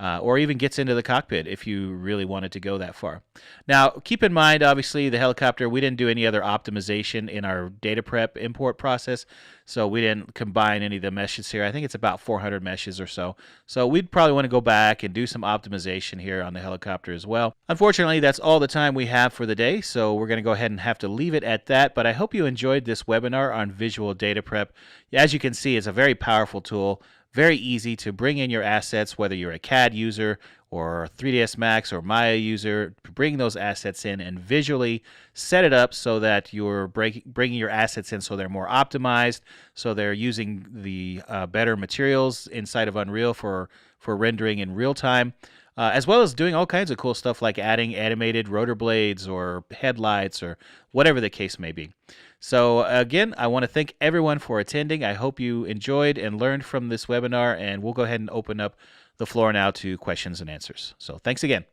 S2: Or even gets into the cockpit if you really wanted to go that far. Now, keep in mind, obviously, the helicopter, we didn't do any other optimization in our Dataprep import process, so we didn't combine any of the meshes here. I think it's about 400 meshes or so. So we'd probably want to go back and do some optimization here on the helicopter as well. Unfortunately, that's all the time we have for the day, so we're going to go ahead and have to leave it at that, but I hope you enjoyed this webinar on Visual Dataprep. As you can see, it's a very powerful tool. very easy to bring in your assets, whether you're a CAD user or 3ds Max or Maya user. Bring those assets in and visually set it up so that you're bringing your assets in so they're more optimized, so they're using the better materials inside of Unreal for rendering in real time. As well as doing all kinds of cool stuff like adding animated rotor blades or headlights or whatever the case may be. So again, I want to thank everyone for attending. I hope you enjoyed and learned from this webinar, and we'll go ahead and open up the floor now to questions and answers. So thanks again.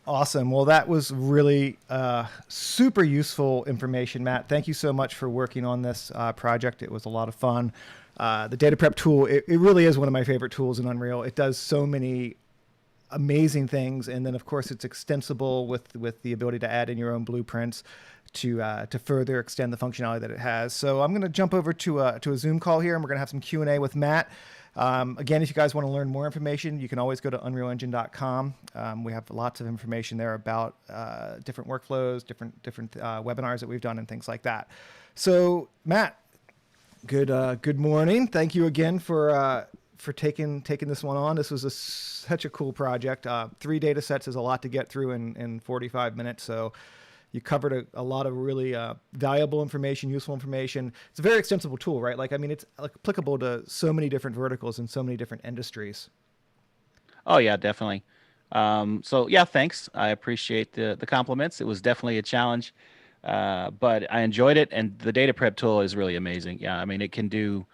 S1: Awesome. Well, that was really super useful information, Matt. Thank you so much for working on this project. It was a lot of fun. The Dataprep tool, it really is one of my favorite tools in Unreal. It does so many amazing things, and then of course it's extensible with the ability to add in your own blueprints to further extend the functionality that it has. So I'm going to jump over to a Zoom call here, and we're going to have some Q&A with Matt. Again, if you guys want to learn more information, you can always go to unrealengine.com. We have lots of information there about different workflows, different webinars that we've done, and things like that. So, Matt, good morning. Thank you again for taking this one on. This was such a cool project. 3 data sets is a lot to get through in 45 minutes. So you covered a lot of really valuable information, useful information. It's a very extensible tool, right? Like, I mean, it's applicable to so many different verticals and so many different industries.
S2: Oh yeah, definitely. So yeah, thanks. I appreciate the compliments. It was definitely a challenge, but I enjoyed it. And the data prep tool is really amazing. Yeah, I mean, it can do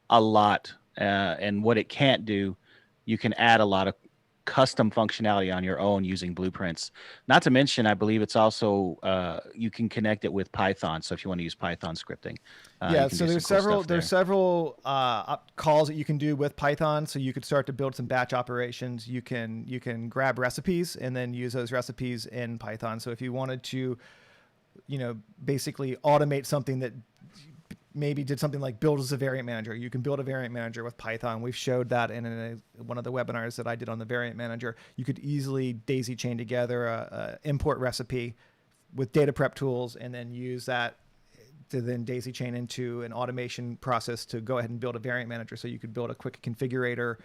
S2: a lot, and what it can't do, you can add a lot of custom functionality on your own using blueprints. Not to mention, I believe it's also you can connect it with Python. So if you want to use Python scripting,
S1: yeah. So there's several calls that you can do with Python. So you could start to build some batch operations. You can grab recipes and then use those recipes in Python. So if you wanted to, basically automate something that maybe did something like build as a variant manager. You can build a variant manager with Python. We've showed that in one of the webinars that I did on the variant manager. You could easily daisy chain together a import recipe with data prep tools and then use that to then daisy chain into an automation process to go ahead and build a variant manager. So you could build a quick configurator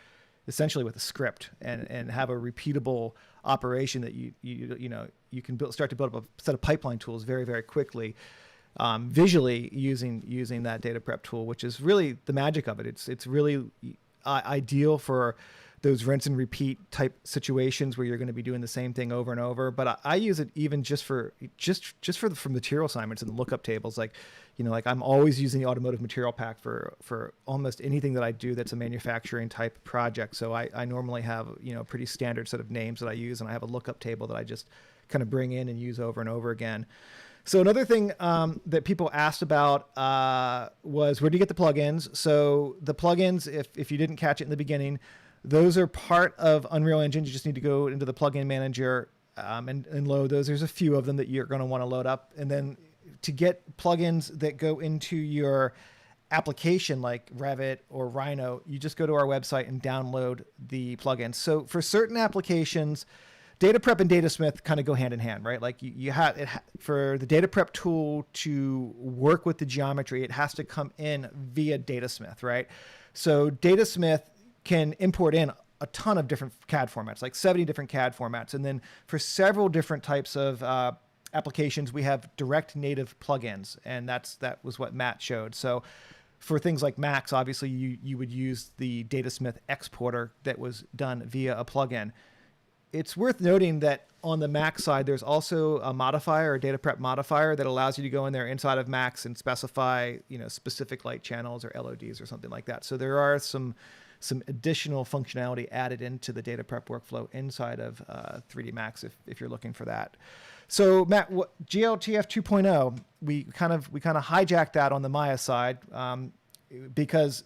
S1: essentially with a script and have a repeatable operation that you can start to build up a set of pipeline tools very, very quickly. Visually using that data prep tool, which is really the magic of it. It's really ideal for those rinse and repeat type situations where you're going to be doing the same thing over and over. But I use it even just for material assignments and the lookup tables. Like I'm always using the automotive material pack for almost anything that I do that's a manufacturing type project. So I normally have a pretty standard set of names that I use, and I have a lookup table that I just kind of bring in and use over and over again. So another thing that people asked about was, where do you get the plugins? So the plugins, if you didn't catch it in the beginning, those are part of Unreal Engine. You just need to go into the plugin manager and load those. There's a few of them that you're going to want to load up. And then to get plugins that go into your application like Revit or Rhino, you just go to our website and download the plugins. So for certain applications, Dataprep and Datasmith kind of go hand in hand, right? Like you have it for the Dataprep tool to work with the geometry, it has to come in via Datasmith, right? So Datasmith can import in a ton of different CAD formats, like 70 different CAD formats. And then for several different types of applications, we have direct native plugins, and that was what Matt showed. So for things like Max, obviously you would use the Datasmith exporter that was done via a plugin. It's worth noting that on the Mac side, there's also a modifier, a data prep modifier, that allows you to go in there inside of Max and specify, specific light channels or LODs or something like that. So there are some additional functionality added into the data prep workflow inside of 3D Max if you're looking for that. So Matt, GLTF 2.0, we kind of hijacked that on the Maya side because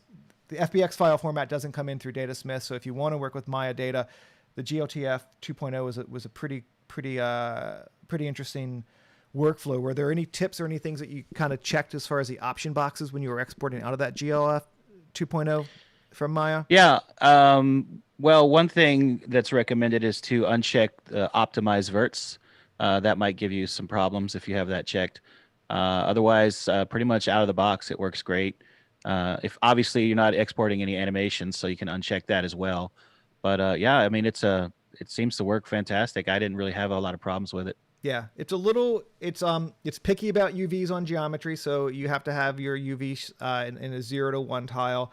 S1: the FBX file format doesn't come in through Datasmith. So if you want to work with Maya data, the GLTF 2.0 was a pretty interesting workflow. Were there any tips or any things that you kind of checked as far as the option boxes when you were exporting out of that GLF 2.0? from Maya?
S2: Yeah. Well, one thing that's recommended is to uncheck the optimize verts. That might give you some problems if you have that checked. Otherwise, pretty much out of the box, it works great. If obviously you're not exporting any animations, so you can uncheck that as well. But yeah, I mean, it seems to work fantastic. I didn't really have a lot of problems with it.
S1: Yeah, it's a little it's picky about UVs on geometry, so you have to have your UV in a 0 to 1 tile.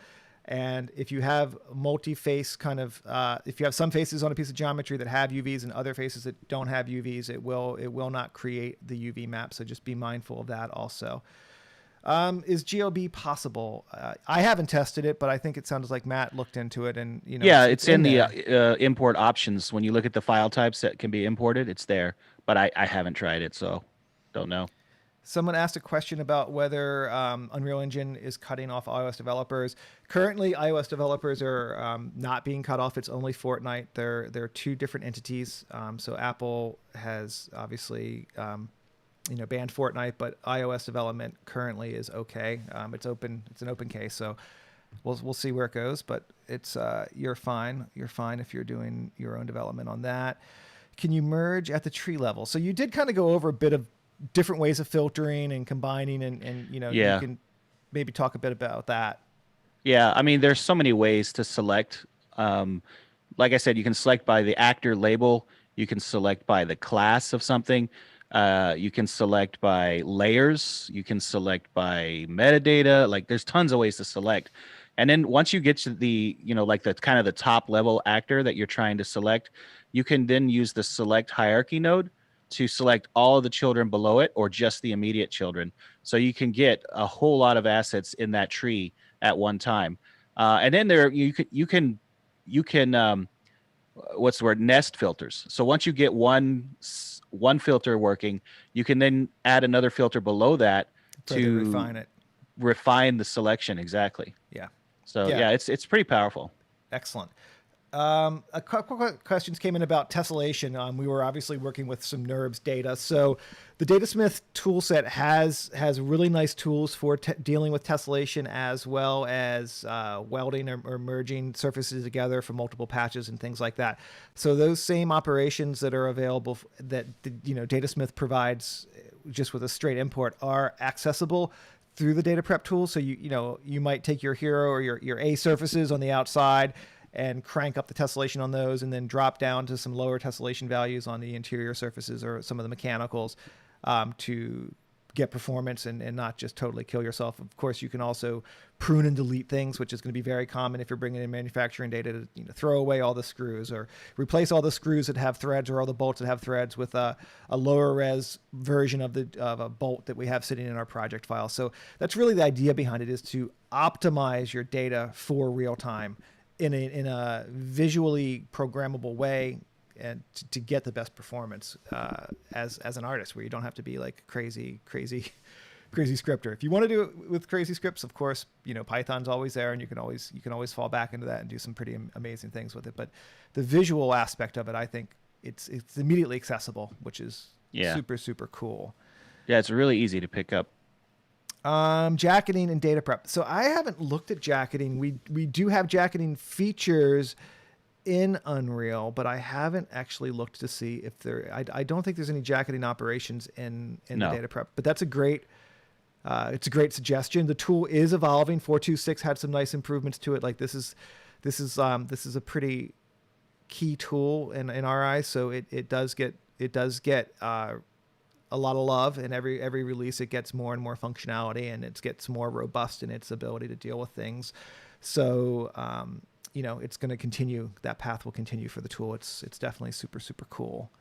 S1: And if you have multi-face kind of if you have some faces on a piece of geometry that have UVs and other faces that don't have UVs, it will not create the UV map. So just be mindful of that also. Is GLB possible? I haven't tested it, but I think it sounds like Matt looked into it, and
S2: Yeah,
S1: it's
S2: it's
S1: in
S2: in the
S1: there.
S2: import options. When you look at the file types that can be imported, it's there. But I haven't tried it, so don't know.
S1: Someone asked a question about whether Unreal Engine is cutting off iOS developers. Currently, iOS developers are not being cut off. It's only Fortnite. They're two different entities. So Apple has obviously banned Fortnite, but iOS development currently is okay. It's open. It's an open case. So we'll see where it goes. But it's you're fine. You're fine if you're doing your own development on that. Can you merge at the tree level? So you did kind of go over a bit of different ways of filtering and combining, and you
S2: Yeah.
S1: can maybe talk a bit about that.
S2: Yeah, I mean, there's so many ways to select. Um, like I said, you can select by the actor label. You can select by the class of something. You can select by layers. You can select by metadata. Like, there's tons of ways to select. And then once you get to the, like the kind of the top level actor that you're trying to select, you can then use the select hierarchy node to select all of the children below it or just the immediate children. So you can get a whole lot of assets in that tree at one time. And then there you can what's the word, nest filters. So once you get one filter working, you can then add another filter below that
S1: Further
S2: to
S1: refine it.
S2: refine the selection exactly.
S1: Yeah,
S2: So
S1: yeah,
S2: yeah, it's pretty powerful.
S1: excellent. A couple questions came in about tessellation. We were obviously working with some NURBS data, so the Datasmith toolset has really nice tools for dealing with tessellation, as well as welding or merging surfaces together for multiple patches and things like that. So those same operations that are available that Datasmith provides just with a straight import are accessible through the Dataprep tool. So you might take your hero or your A surfaces on the outside and crank up the tessellation on those, and then drop down to some lower tessellation values on the interior surfaces or some of the mechanicals to get performance and not just totally kill yourself. Of course, you can also prune and delete things, which is going to be very common if you're bringing in manufacturing data to throw away all the screws or replace all the screws that have threads or all the bolts that have threads with a lower res version of a bolt that we have sitting in our project file. So that's really the idea behind it, is to optimize your data for real time in a visually programmable way, and to get the best performance as an artist, where you don't have to be like crazy scripter. If you want to do it with crazy scripts, of course, Python's always there, and you can always fall back into that and do some pretty amazing things with it. But the visual aspect of it, I think it's immediately accessible, which is
S2: Yeah.
S1: super cool.
S2: Yeah, it's really easy to pick up.
S1: Jacketing and data prep. So I haven't looked at jacketing. We do have jacketing features in Unreal, but I haven't actually looked to see if there. I don't think there's any jacketing operations in
S2: No.
S1: the data prep. But that's it's a great suggestion. The tool is evolving. 4.2.6 had some nice improvements to it. Like this is a pretty key tool in our eyes. So it does get a lot of love, and every release it gets more and more functionality, and it gets more robust in its ability to deal with things. So it's going to continue. That path will continue for the tool. It's definitely super cool.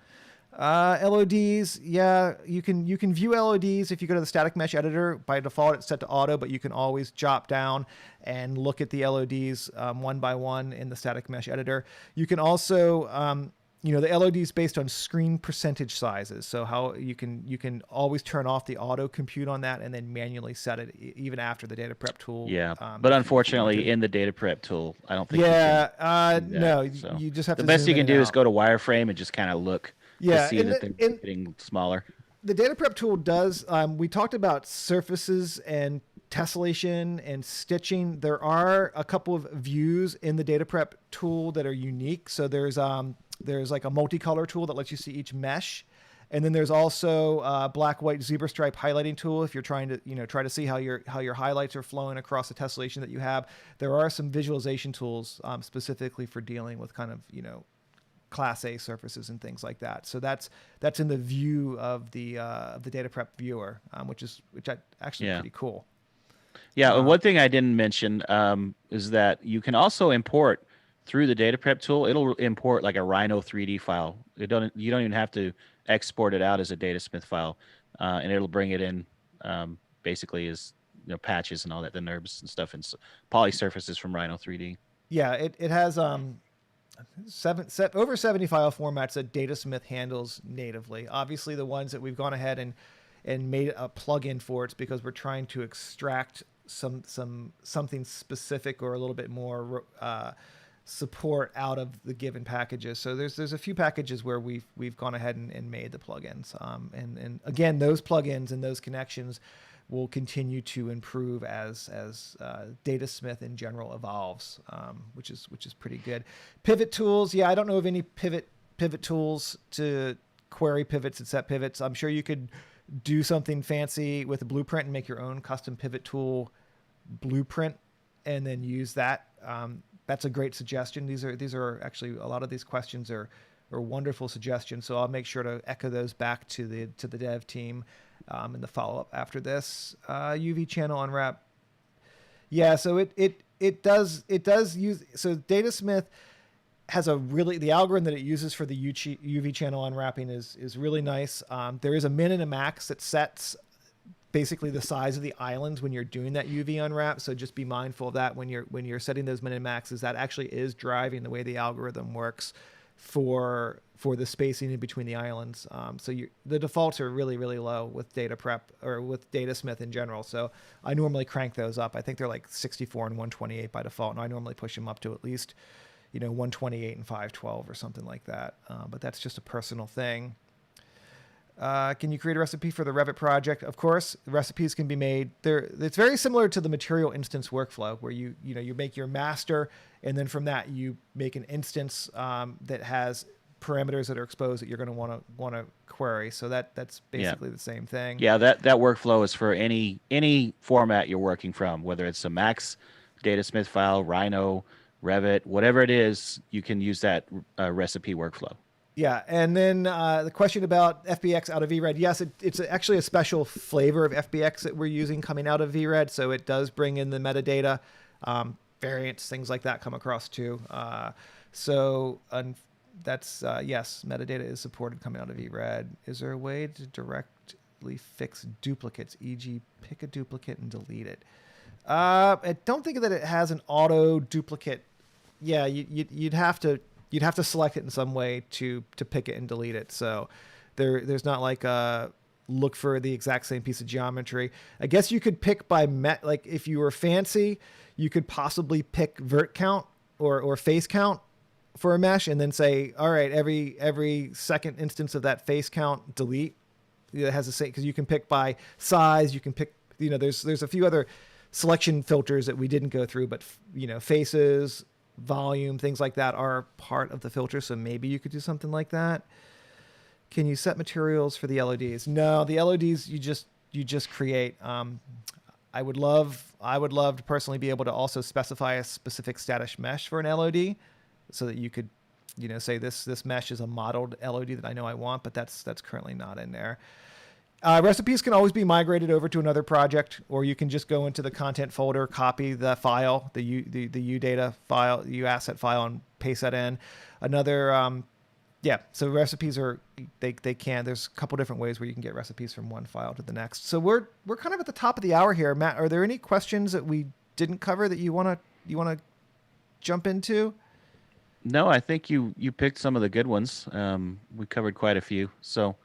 S1: LODs, yeah, you can view LODs if you go to the static mesh editor. By default, it's set to auto, but you can always drop down and look at the LODs one by one in the static mesh editor. You can also the LOD is based on screen percentage sizes. So how you can always turn off the auto compute on that and then manually set it even after the data prep tool.
S2: Yeah,
S1: if
S2: but
S1: you want
S2: unfortunately,
S1: to.
S2: in the data prep tool, I don't think you
S1: Yeah,
S2: can do that.
S1: no,
S2: So
S1: you just have
S2: the
S1: to
S2: best
S1: zoom
S2: you
S1: in
S2: can
S1: and
S2: do is
S1: out.
S2: go to wireframe and just kind of look to
S1: Yeah,
S2: see that they're getting smaller.
S1: the data prep tool does. We talked about surfaces and tessellation and stitching. There are a couple of views in the Dataprep tool that are unique. So there's like a multicolor tool that lets you see each mesh. And then there's also a black, white, zebra stripe highlighting tool. If you're trying to, try to see how your highlights are flowing across the tessellation that you have. There are some visualization tools specifically for dealing with kind of, Class A surfaces and things like that. So that's in the view of the Dataprep viewer, which I actually pretty cool.
S2: Yeah, and one thing I didn't mention is that you can also import through the Dataprep tool. It'll import like a Rhino 3D file. You don't even have to export it out as a Datasmith file, and it'll bring it in basically as patches and all that, the NURBS and stuff, and poly surfaces from Rhino 3D.
S1: Yeah, it has over 70 file formats that Datasmith handles natively. Obviously, the ones that we've gone ahead and made a plugin for, it's because we're trying to extract something specific or a little bit more support out of the given packages. So there's a few packages where we've gone ahead and made the plugins. And again, those plugins and those connections will continue to improve as Datasmith in general evolves, which is pretty good. Pivot tools, yeah, I don't know of any pivot tools to query pivots and set pivots. I'm sure you could do something fancy with a blueprint and make your own custom pivot tool blueprint and then use that. That's a great suggestion. These are actually, a lot of these questions are wonderful suggestions. So I'll make sure to echo those back to the dev team in the follow-up after this. UV channel unwrap. Yeah, so it does use, so Datasmith has the algorithm that it uses for the UV channel unwrapping is really nice. There is a min and a max that sets basically the size of the islands when you're doing that UV unwrap. So just be mindful of that when you're setting those min and maxes. That actually is driving the way the algorithm works for the spacing in between the islands. So the defaults are really, really low with Dataprep or with Datasmith in general. So I normally crank those up. I think they're like 64 and 128 by default. And I normally push them up to at least, 128 and 512 or something like that. But that's just a personal thing. Can you create a recipe for the Revit project? Of course, recipes can be made. It's very similar to the material instance workflow, where you make your master, and then from that you make an instance that has parameters that are exposed that you're going to want to query. So that's basically the same thing.
S2: Yeah, that workflow is for any format you're working from, whether it's a Max Datasmith file, Rhino, Revit, whatever it is, you can use that recipe workflow.
S1: Yeah, and then the question about FBX out of VRED. Yes, it's actually a special flavor of FBX that we're using coming out of VRED, so it does bring in the metadata, variants, things like that come across too. That's, yes, metadata is supported coming out of VRED. Is there a way to directly fix duplicates, e.g. pick a duplicate and delete it? I don't think that it has an auto duplicate. Yeah, you'd have to select it in some way to pick it and delete it. So there's not like a look for the exact same piece of geometry. I guess you could pick by like if you were fancy, you could possibly pick vert count or face count for a mesh and then say, all right, every second instance of that face count, delete. It has the same, because you can pick by size, you can pick, there's a few other selection filters that we didn't go through, but faces, volume, things like that are part of the filter. So maybe you could do something like that. Can you set materials for the LODs? No, the LODs you just create. I would love to personally be able to also specify a specific status mesh for an LOD, so that you could, say this mesh is a modeled LOD that I know I want, but that's currently not in there. Recipes can always be migrated over to another project, or you can just go into the content folder, copy the file, the UData file, the UAsset file, and paste that in. So recipes they can. There's a couple different ways where you can get recipes from one file to the next. So we're kind of at the top of the hour here. Matt, are there any questions that we didn't cover that you wanna jump into?
S2: No, I think you picked some of the good ones. We covered quite a few, so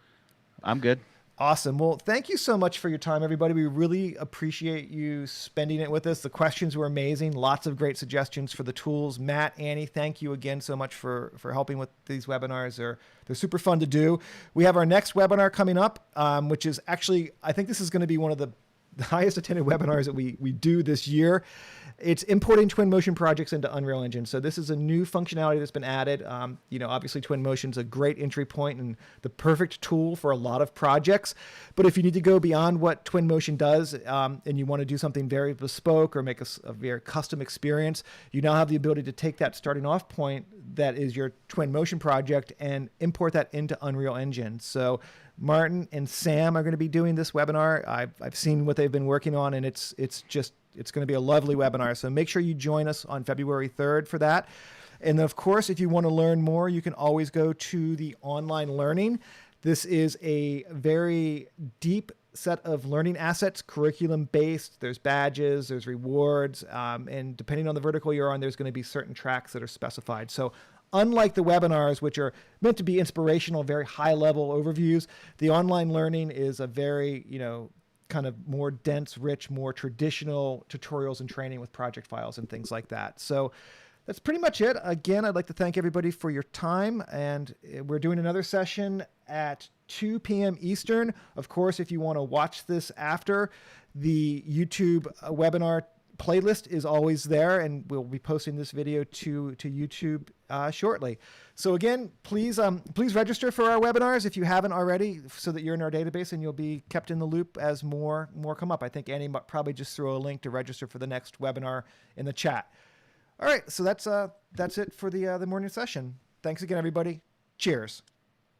S2: I'm good.
S1: Awesome. Well, thank you so much for your time, everybody. We really appreciate you spending it with us. The questions were amazing. Lots of great suggestions for the tools. Matt, Annie, thank you again so much for helping with these webinars. They're super fun to do. We have our next webinar coming up, which is actually, I think this is going to be one of the the highest attended webinars that we do this year. It's importing Twinmotion projects into Unreal Engine. So this is a new functionality that's been added. Obviously Twinmotion is a great entry point and the perfect tool for a lot of projects. But if you need to go beyond what Twinmotion does and you want to do something very bespoke or make a very custom experience, you now have the ability to take that starting off point that is your Twinmotion project and import that into Unreal Engine. So Martin and Sam are going to be doing this webinar. I've seen what they've been working on, and it's going to be a lovely webinar. So make sure you join us on February 3rd for that. And then, of course, if you want to learn more, you can always go to the online learning. This is a very deep set of learning assets, curriculum-based. There's badges, there's rewards, and depending on the vertical you're on, there's going to be certain tracks that are specified. So unlike the webinars, which are meant to be inspirational, very high-level overviews, the online learning is a very, kind of more dense, rich, more traditional tutorials and training with project files and things like that. So that's pretty much it. Again, I'd like to thank everybody for your time, and we're doing another session at 2 p.m. Eastern. Of course, if you want to watch this after, the YouTube webinar playlist is always there, and we'll be posting this video to YouTube shortly. So again, please register for our webinars if you haven't already, so that you're in our database and you'll be kept in the loop as more come up. I think Annie probably just threw a link to register for the next webinar in the chat. All right, so that's it for the morning session. Thanks again, everybody. Cheers.